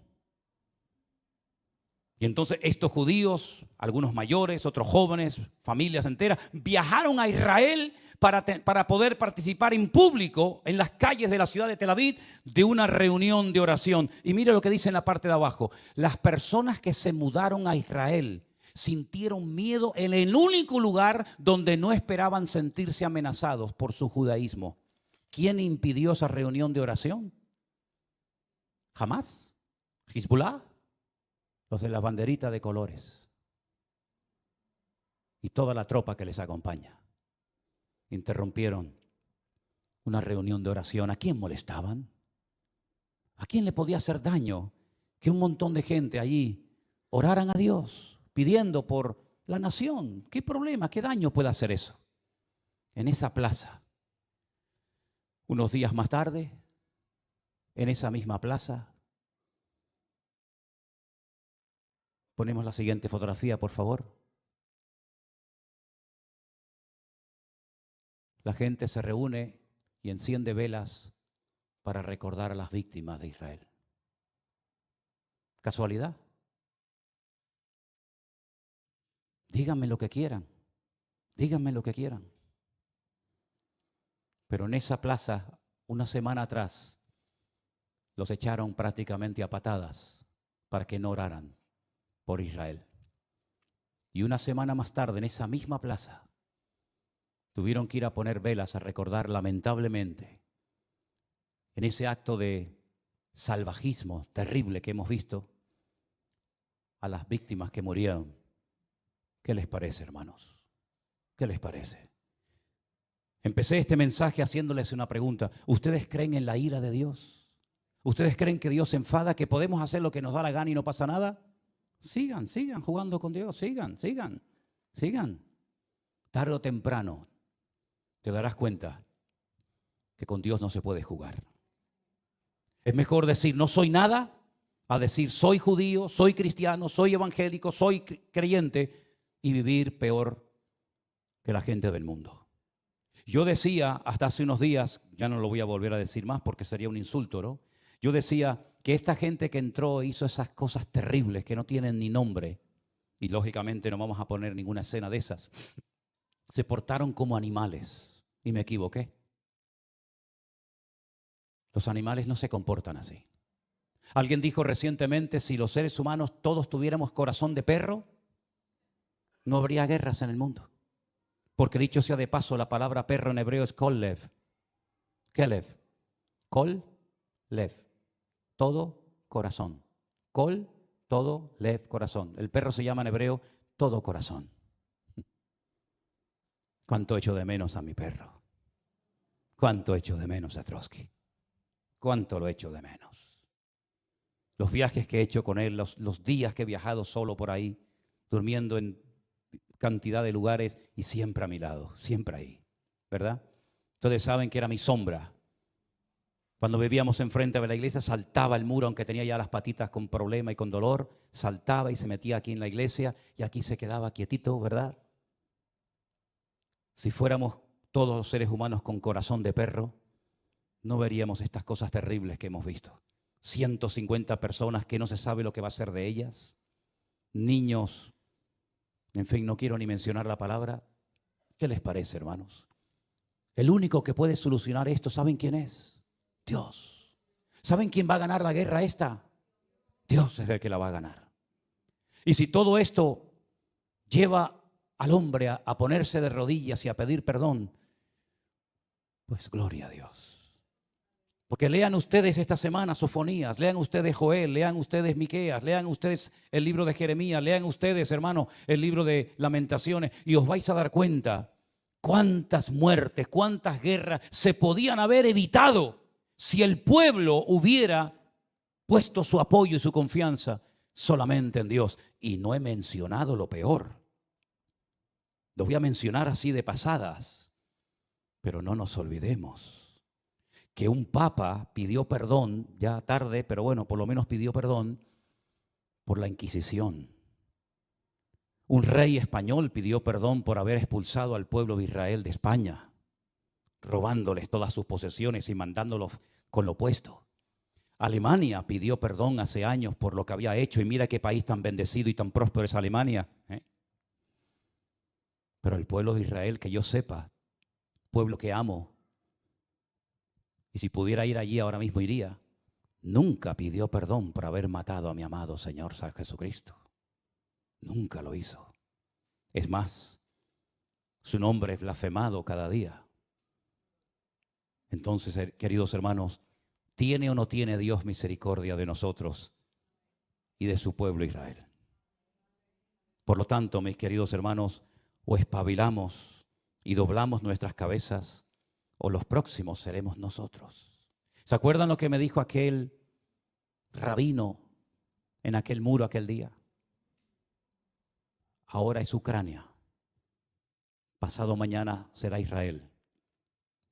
Y entonces estos judíos, algunos mayores, otros jóvenes, familias enteras, viajaron a Israel para poder participar en público en las calles de la ciudad de Tel Aviv de una reunión de oración. Y mire lo que dice en la parte de abajo. Las personas que se mudaron a Israel sintieron miedo en el único lugar donde no esperaban sentirse amenazados por su judaísmo. ¿Quién impidió esa reunión de oración? ¿Jamás? ¿Hezbollah? Los de la banderita de colores. Y toda la tropa que les acompaña. Interrumpieron una reunión de oración. ¿A quién molestaban? ¿A quién le podía hacer daño que un montón de gente allí oraran a Dios, pidiendo por la nación? ¿Qué problema, qué daño puede hacer eso? En esa plaza, unos días más tarde, en esa misma plaza, ponemos la siguiente fotografía, por favor. La gente se reúne y enciende velas para recordar a las víctimas de Israel. ¿Casualidad? Díganme lo que quieran. Díganme lo que quieran. Pero en esa plaza, una semana atrás, los echaron prácticamente a patadas para que no oraran por Israel. Y una semana más tarde, en esa misma plaza, tuvieron que ir a poner velas a recordar lamentablemente, en ese acto de salvajismo terrible que hemos visto, a las víctimas que murieron. ¿Qué les parece, hermanos? ¿Qué les parece? Empecé este mensaje haciéndoles una pregunta. ¿Ustedes creen en la ira de Dios? ¿Ustedes creen que Dios se enfada, que podemos hacer lo que nos da la gana y no pasa nada? Sigan jugando con Dios, sigan. Tarde o temprano te darás cuenta que con Dios no se puede jugar. Es mejor decir no soy nada a decir soy judío, soy cristiano, soy evangélico, soy creyente y vivir peor que la gente del mundo. Yo decía hasta hace unos días, ya no lo voy a volver a decir más porque sería un insulto, ¿no? Yo decía que esta gente que entró hizo esas cosas terribles que no tienen ni nombre, y lógicamente no vamos a poner ninguna escena de esas, se portaron como animales. Y me equivoqué. Los animales no se comportan así. Alguien dijo recientemente, si los seres humanos todos tuviéramos corazón de perro, no habría guerras en el mundo. Porque dicho sea de paso, la palabra perro en hebreo es kolev. ¿Qué lev? Kol, lev. Todo corazón. Kol, todo, lev, corazón. El perro se llama en hebreo todo corazón. ¿Cuánto echo de menos a mi perro? ¿Cuánto echo de menos a Trotsky? ¿Cuánto lo echo de menos? Los viajes que he hecho con él, los días que he viajado solo por ahí, durmiendo en cantidad de lugares y siempre a mi lado, siempre ahí, ¿verdad? Ustedes saben que era mi sombra. Cuando vivíamos enfrente de la iglesia, saltaba el muro, aunque tenía ya las patitas con problema y con dolor, saltaba y se metía aquí en la iglesia y aquí se quedaba quietito, ¿verdad? Si fuéramos todos los seres humanos con corazón de perro, no veríamos estas cosas terribles que hemos visto. 150 personas que no se sabe lo que va a ser de ellas, niños, en fin, no quiero ni mencionar la palabra. ¿Qué les parece, hermanos? El único que puede solucionar esto, ¿saben quién es? Dios. ¿Saben quién va a ganar la guerra esta? Dios es el que la va a ganar. Y si todo esto lleva al hombre a ponerse de rodillas y a pedir perdón, pues gloria a Dios. Porque lean ustedes esta semana Sofonías, lean ustedes Joel, lean ustedes Miqueas, lean ustedes el libro de Jeremías, lean ustedes, hermano, el libro de Lamentaciones y os vais a dar cuenta cuántas muertes, cuántas guerras se podían haber evitado si el pueblo hubiera puesto su apoyo y su confianza solamente en Dios. Y no he mencionado lo peor. Lo voy a mencionar así de pasadas, pero no nos olvidemos que un papa pidió perdón, ya tarde, pero bueno, por lo menos pidió perdón por la Inquisición. Un rey español pidió perdón por haber expulsado al pueblo de Israel de España, robándoles todas sus posesiones y mandándolos con lo opuesto. Alemania pidió perdón hace años por lo que había hecho y mira qué país tan bendecido y tan próspero es Alemania. Pero el pueblo de Israel, que yo sepa, pueblo que amo, y si pudiera ir allí ahora mismo iría, nunca pidió perdón por haber matado a mi amado Señor San Jesucristo. Nunca lo hizo. Es más, su nombre es blasfemado cada día. Entonces, queridos hermanos, ¿tiene o no tiene Dios misericordia de nosotros y de su pueblo Israel? Por lo tanto, mis queridos hermanos, o espabilamos y doblamos nuestras cabezas, o los próximos seremos nosotros. ¿Se acuerdan lo que me dijo aquel rabino en aquel muro aquel día? Ahora es Ucrania, pasado mañana será Israel,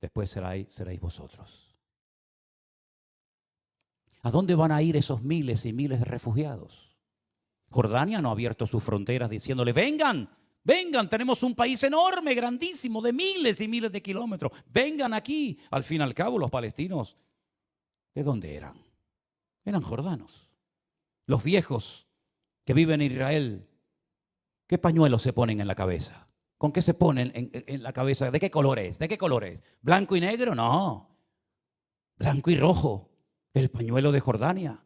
después seréis vosotros. ¿A dónde van a ir esos miles y miles de refugiados? Jordania no ha abierto sus fronteras diciéndole, vengan, vengan, tenemos un país enorme, grandísimo, de miles y miles de kilómetros. Vengan aquí. Al fin y al cabo, los palestinos, ¿de dónde eran? Eran jordanos. Los viejos que viven en Israel, ¿qué pañuelos se ponen en la cabeza? ¿Con qué se ponen en la cabeza? ¿De qué color es? ¿De qué color es? ¿Blanco y negro? No. Blanco y rojo. El pañuelo de Jordania.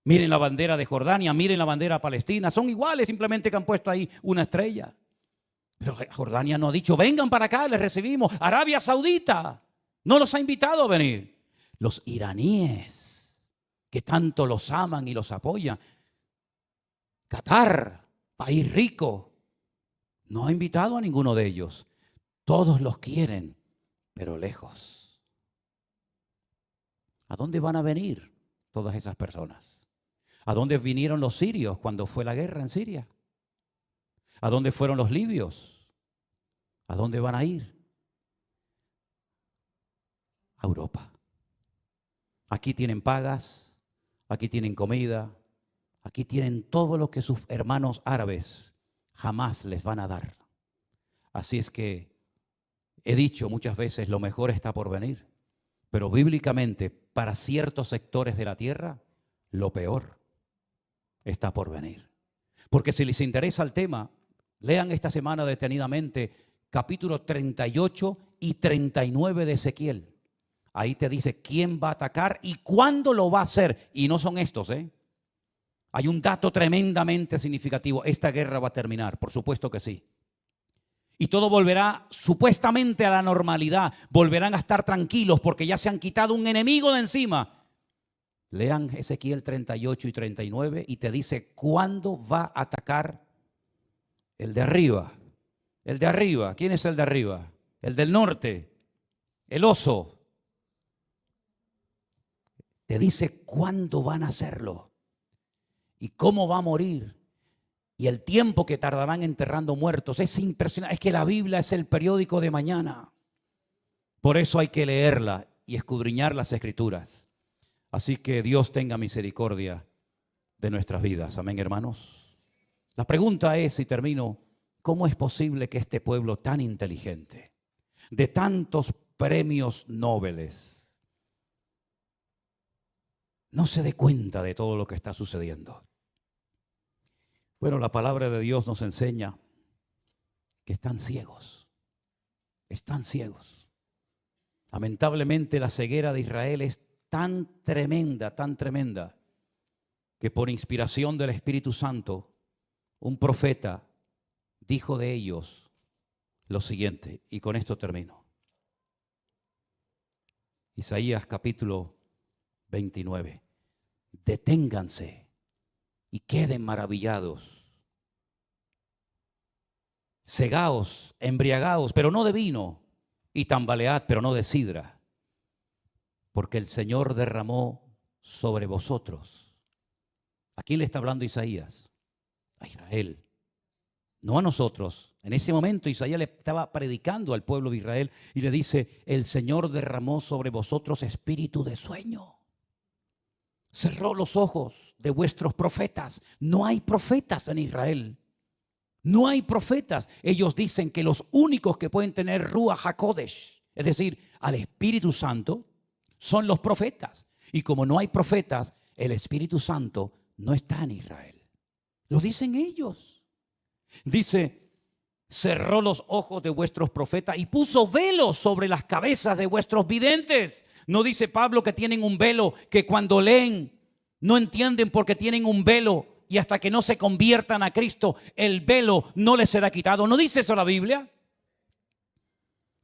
Miren la bandera de Jordania, miren la bandera palestina. Son iguales, simplemente que han puesto ahí una estrella. Pero Jordania no ha dicho, vengan para acá, les recibimos. Arabia Saudita no los ha invitado a venir. Los iraníes, que tanto los aman y los apoyan. Qatar, país rico, no ha invitado a ninguno de ellos. Todos los quieren, pero lejos. ¿A dónde van a venir todas esas personas? ¿A dónde vinieron los sirios cuando fue la guerra en Siria? ¿A dónde fueron los libios? ¿A dónde van a ir? A Europa. Aquí tienen pagas, aquí tienen comida, aquí tienen todo lo que sus hermanos árabes jamás les van a dar. Así es que he dicho muchas veces, lo mejor está por venir. Pero bíblicamente, para ciertos sectores de la tierra, lo peor está por venir. Porque si les interesa el tema, lean esta semana detenidamente capítulo 38 y 39 de Ezequiel. Ahí te dice quién va a atacar y cuándo lo va a hacer. Y no son estos, Hay un dato tremendamente significativo. Esta guerra va a terminar, por supuesto que sí. Y todo volverá supuestamente a la normalidad. Volverán a estar tranquilos porque ya se han quitado un enemigo de encima. Lean Ezequiel 38 y 39 y te dice cuándo va a atacar el de arriba. El de arriba. ¿Quién es el de arriba? El del norte. El oso. Te dice cuándo van a hacerlo y cómo va a morir y el tiempo que tardarán enterrando muertos. Es impresionante. Es que la Biblia es el periódico de mañana. Por eso hay que leerla y escudriñar las Escrituras. Así que Dios tenga misericordia de nuestras vidas. Amén, hermanos. La pregunta es, y termino, ¿cómo es posible que este pueblo tan inteligente, de tantos premios Nobeles, no se dé cuenta de todo lo que está sucediendo? Bueno, la palabra de Dios nos enseña que están ciegos. Están ciegos. Lamentablemente la ceguera de Israel es tan tremenda, que por inspiración del Espíritu Santo, un profeta dijo de ellos lo siguiente, y con esto termino. Isaías capítulo 29. Deténganse y queden maravillados. Cegaos, embriagaos, pero no de vino, y tambalead, pero no de sidra, porque el Señor derramó sobre vosotros. ¿A quién le está hablando Isaías? A Israel, no a nosotros. En ese momento Isaías le estaba predicando al pueblo de Israel y le dice: el Señor derramó sobre vosotros espíritu de sueño. Cerró los ojos de vuestros profetas. No hay profetas en Israel. No hay profetas. Ellos dicen que los únicos que pueden tener Ruach HaKodesh, es decir, al Espíritu Santo, son los profetas. Y como no hay profetas, el Espíritu Santo no está en Israel. Lo dicen ellos. Dice: cerró los ojos de vuestros profetas y puso velos sobre las cabezas de vuestros videntes. No dice Pablo que tienen un velo, que cuando leen no entienden porque tienen un velo, y hasta que no se conviertan a Cristo, el velo no les será quitado. ¿No dice eso la Biblia?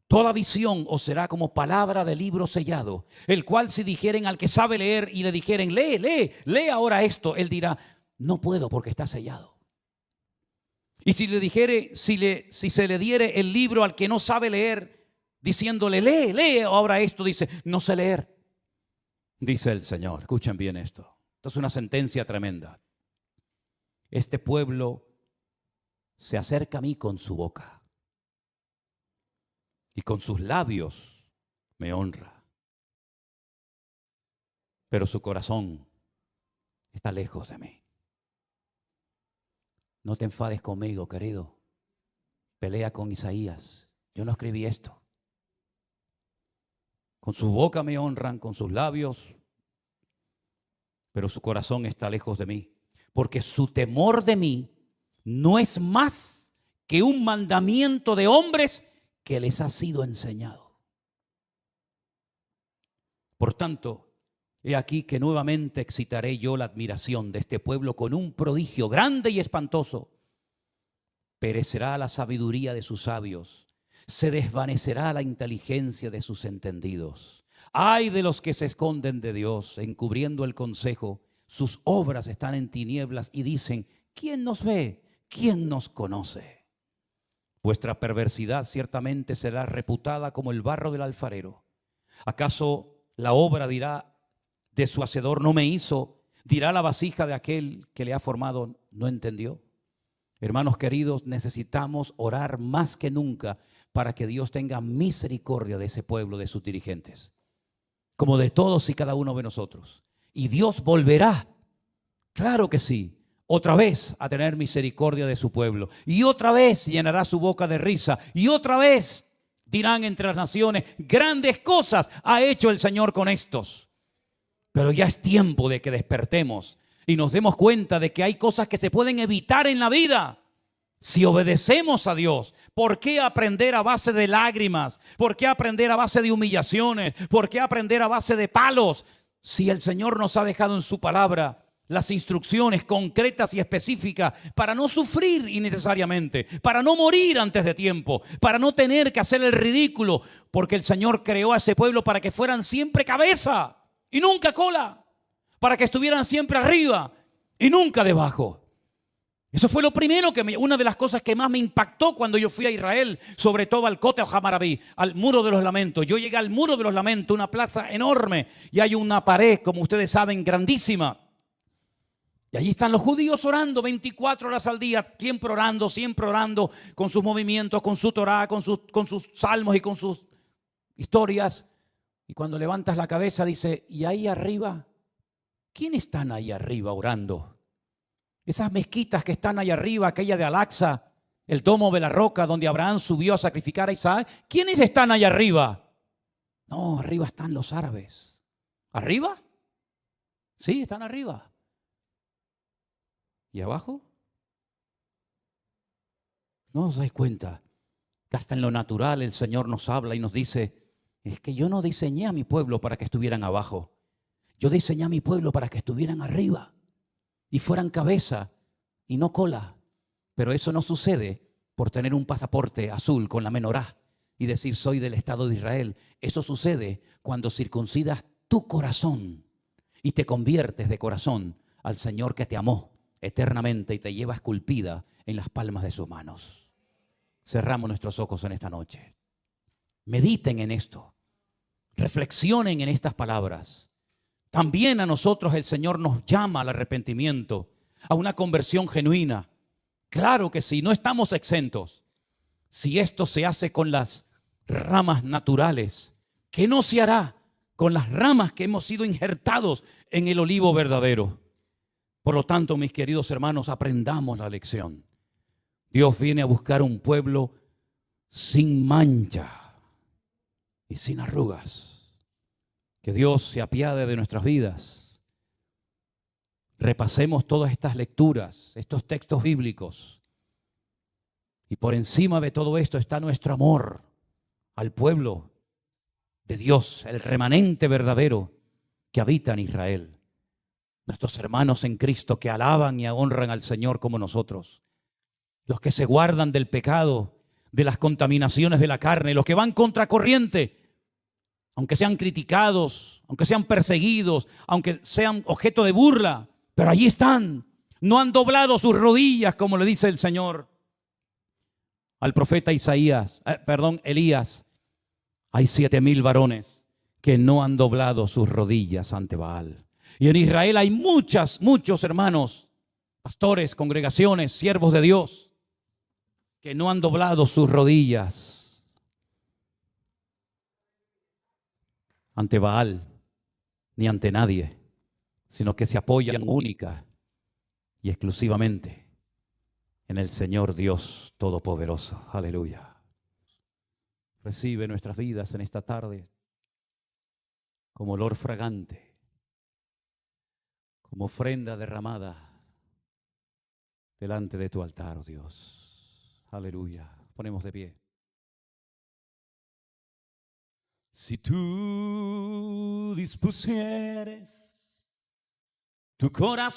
Toda visión os será como palabra de libro sellado, el cual si dijeren al que sabe leer y le dijeren: lee ahora esto, él dirá: no puedo porque está sellado. Y si le dijere, si se le diere el libro al que no sabe leer, diciéndole: lee ahora esto, dice: no sé leer. Dice el Señor. Escuchen bien esto. Esto es una sentencia tremenda. Este pueblo se acerca a mí con su boca y con sus labios me honra, pero su corazón está lejos de mí. No te enfades conmigo, querido. Pelea con Isaías. Yo no escribí esto. Con su boca me honran, con sus labios, pero su corazón está lejos de mí. Porque su temor de mí no es más que un mandamiento de hombres que les ha sido enseñado. Por tanto, he aquí que nuevamente excitaré yo la admiración de este pueblo con un prodigio grande y espantoso. Perecerá la sabiduría de sus sabios, se desvanecerá la inteligencia de sus entendidos. Ay de los que se esconden de Dios, encubriendo el consejo. Sus obras están en tinieblas y dicen: ¿quién nos ve? ¿Quién nos conoce? Vuestra perversidad ciertamente será reputada como el barro del alfarero. ¿Acaso la obra dirá de su hacedor: no me hizo? ¿Dirá la vasija de aquel que le ha formado: no entendió? Hermanos queridos, necesitamos orar más que nunca para que Dios tenga misericordia de ese pueblo, de sus dirigentes, como de todos y cada uno de nosotros. Y Dios volverá, claro que sí, otra vez a tener misericordia de su pueblo. Y otra vez llenará su boca de risa. Y otra vez dirán entre las naciones: grandes cosas ha hecho el Señor con estos. Pero ya es tiempo de que despertemos y nos demos cuenta de que hay cosas que se pueden evitar en la vida si obedecemos a Dios. ¿Por qué aprender a base de lágrimas? ¿Por qué aprender a base de humillaciones? ¿Por qué aprender a base de palos? Si el Señor nos ha dejado en su palabra las instrucciones concretas y específicas para no sufrir innecesariamente, para no morir antes de tiempo, para no tener que hacer el ridículo, porque el Señor creó a ese pueblo para que fueran siempre cabeza y nunca cola, para que estuvieran siempre arriba y nunca debajo. Eso fue lo primero una de las cosas que más me impactó cuando yo fui a Israel, sobre todo al Kotel HaMaraví, al Muro de los Lamentos. Yo llegué al Muro de los Lamentos, una plaza enorme, y hay una pared, como ustedes saben, grandísima. Y allí están los judíos orando 24 horas al día, siempre orando, con sus movimientos, con su Torá, con sus salmos y con sus historias. Y cuando levantas la cabeza dice, ¿y ahí arriba? ¿Quiénes están ahí arriba orando? Esas mezquitas que están ahí arriba, aquella de Al-Aqsa, el domo de la roca donde Abraham subió a sacrificar a Isaac. ¿Quiénes están ahí arriba? No, arriba están los árabes. ¿Arriba? Sí, están arriba. ¿Y abajo? ¿No os dais cuenta que hasta en lo natural el Señor nos habla y nos dice, es que yo no diseñé a mi pueblo para que estuvieran abajo. Yo diseñé a mi pueblo para que estuvieran arriba y fueran cabeza y no cola. Pero eso no sucede por tener un pasaporte azul con la menorá y decir soy del Estado de Israel. Eso sucede cuando circuncidas tu corazón y te conviertes de corazón al Señor que te amó eternamente y te lleva esculpida en las palmas de sus manos. Cerramos nuestros ojos en esta noche. Mediten en esto. Reflexionen en estas palabras. También a nosotros el Señor nos llama al arrepentimiento, a una conversión genuina. Claro que sí, no estamos exentos. Si esto se hace con las ramas naturales, ¿qué no se hará con las ramas que hemos sido injertados en el olivo verdadero? Por lo tanto, mis queridos hermanos, aprendamos la lección. Dios viene a buscar un pueblo sin mancha y sin arrugas. Que Dios se apiade de nuestras vidas. Repasemos todas estas lecturas, estos textos bíblicos. Y por encima de todo esto está nuestro amor al pueblo de Dios, el remanente verdadero que habita en Israel. Nuestros hermanos en Cristo que alaban y honran al Señor como nosotros. Los que se guardan del pecado, de las contaminaciones de la carne, los que van contracorriente, aunque sean criticados, aunque sean perseguidos, aunque sean objeto de burla, pero allí están. No han doblado sus rodillas, como le dice el Señor al profeta Elías. Hay 7,000 varones que no han doblado sus rodillas ante Baal. Y en Israel hay muchos hermanos, pastores, congregaciones, siervos de Dios, que no han doblado sus rodillas ante Baal, ni ante nadie, sino que se apoyan única y exclusivamente en el Señor Dios Todopoderoso. Aleluya. Recibe nuestras vidas en esta tarde como olor fragante, como ofrenda derramada delante de tu altar, oh Dios. Aleluya. Ponemos de pie. Si tú dispusieres tu corazón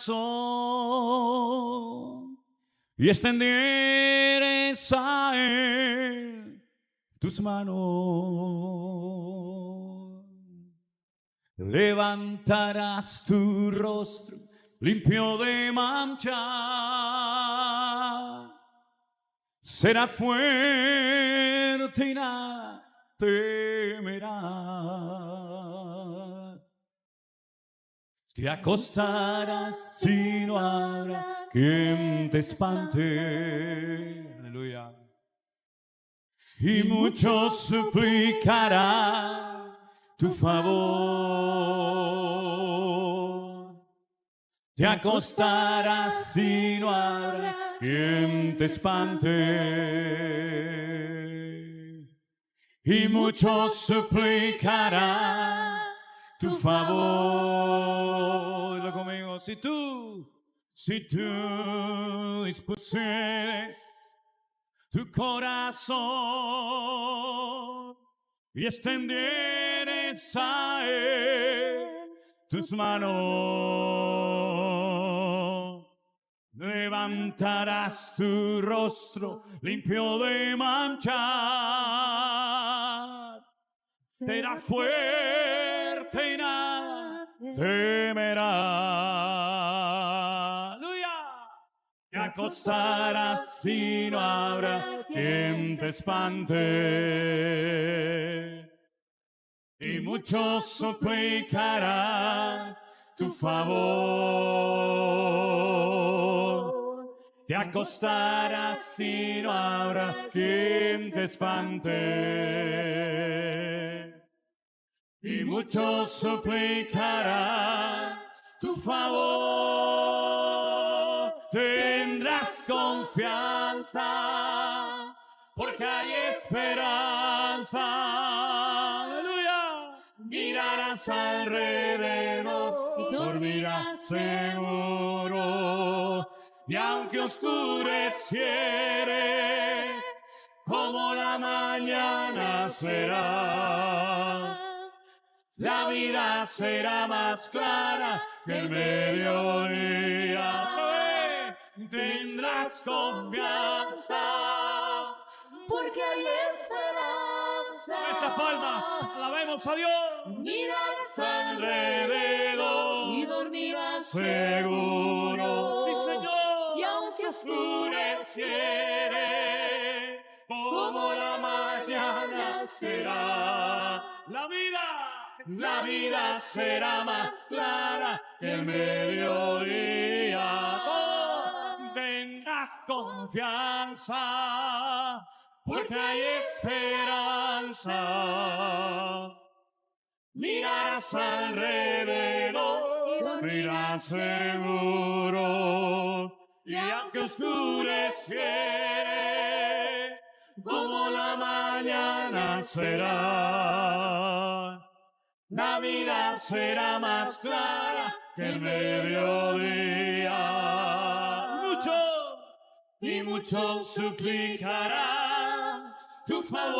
y extendieres a él tus manos, levantarás tu rostro limpio de mancha, será fuerte y nada temerá. Te acostarás y no habrá quien te espante. Aleluya. Y muchos suplicarán tu favor. Te acostarás y no habrá quien te espante. Y muchos suplicarán tu favor. Dilo conmigo. Si tú dispusieres tu corazón y extendieres a él tus manos, levantarás tu rostro limpio de manchar. Será fuerte y nada temerá. ¡Aleluya! Te acostarás y no habrá quien te espante. Y muchos suplicarán tu favor. Te acostarás y no habrá quien te espante. Y muchos suplicarán tu favor. Tendrás confianza, porque hay esperanza. ¡Aleluya! Mirarás alrededor y dormirás seguro. Y aunque oscureciere, como la mañana será, la vida será más clara que el mediodía. Tendrás confianza, porque hay esperanza. Esas palmas, alabemos a Dios. Mirarás alrededor y dormirás seguro. Sí, Señor. Y aunque oscureciere, como la mañana será, la vida será más clara que el mediodía. Oh, tendrás confianza, porque hay esperanza. Mirarás alrededor y dormirás seguro. Y aunque oscureciere, como la mañana será, la vida será más clara que el mediodía. Muchos suplicarán tu favor.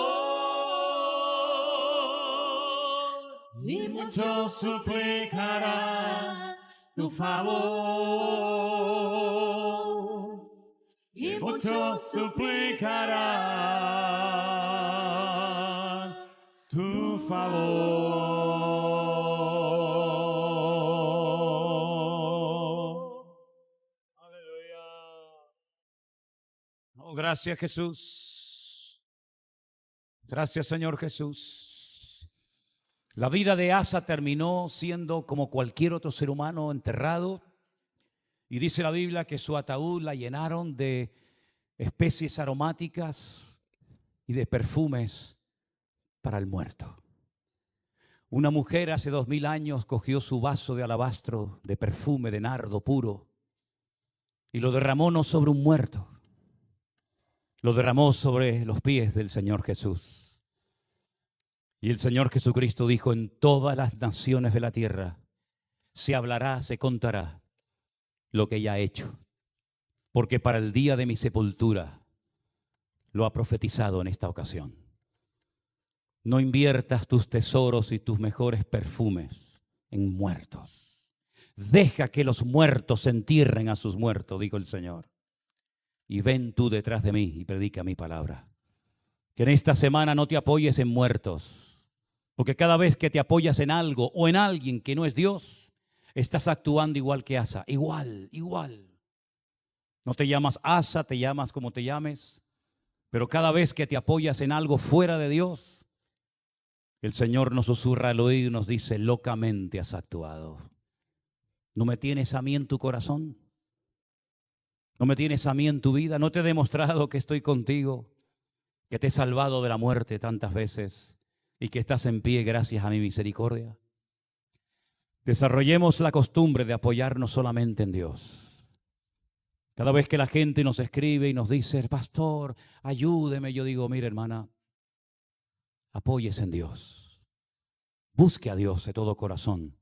Y muchos suplicarán tu favor. Y muchos suplicarán tu favor. Aleluya. Oh, gracias, Jesús. Gracias, Señor Jesús. La vida de Asa terminó siendo como cualquier otro ser humano, enterrado. Y dice la Biblia que su ataúd la llenaron de especies aromáticas y de perfumes para el muerto. Una mujer hace 2000 años cogió su vaso de alabastro de perfume de nardo puro y lo derramó no sobre un muerto, lo derramó sobre los pies del Señor Jesús. Y el Señor Jesucristo dijo: en todas las naciones de la tierra se hablará, se contará lo que ella ha hecho, porque para el día de mi sepultura lo ha profetizado en esta ocasión. No inviertas tus tesoros y tus mejores perfumes en muertos. Deja que los muertos entierren a sus muertos, dijo el Señor. Y ven tú detrás de mí y predica mi palabra. Que en esta semana no te apoyes en muertos, porque cada vez que te apoyas en algo o en alguien que no es Dios, estás actuando igual que Asa, igual. No te llamas Asa, te llamas como te llames, pero cada vez que te apoyas en algo fuera de Dios, el Señor nos susurra al oído y nos dice: locamente has actuado. ¿No me tienes a mí en tu corazón? ¿No me tienes a mí en tu vida? ¿No te he demostrado que estoy contigo, que te he salvado de la muerte tantas veces y que estás en pie gracias a mi misericordia? Desarrollemos la costumbre de apoyarnos solamente en Dios. Cada vez que la gente nos escribe y nos dice: pastor, ayúdeme, yo digo: mire, hermana, apóyese en Dios. Busque a Dios de todo corazón.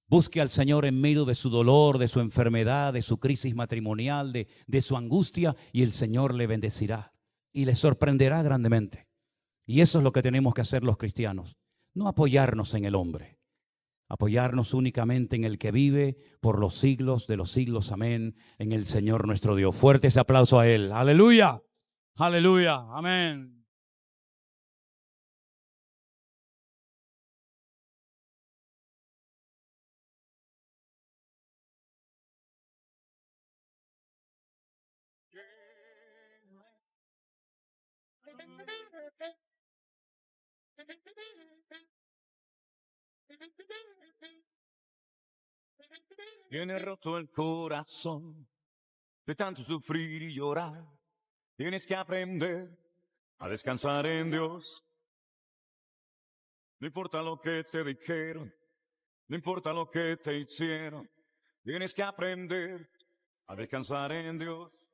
Busque al Señor en medio de su dolor, de su enfermedad, de su crisis matrimonial, de su angustia, y el Señor le bendecirá y le sorprenderá grandemente. Y eso es lo que tenemos que hacer los cristianos. No apoyarnos en el hombre, Apoyarnos únicamente en el que vive por los siglos de los siglos. Amén. En el Señor nuestro Dios. Fuerte ese aplauso a Él. Aleluya. Aleluya. Amén. Tienes roto el corazón de tanto sufrir y llorar. Tienes que aprender a descansar en Dios. No importa lo que te dijeron, no importa lo que te hicieron. Tienes que aprender a descansar en Dios.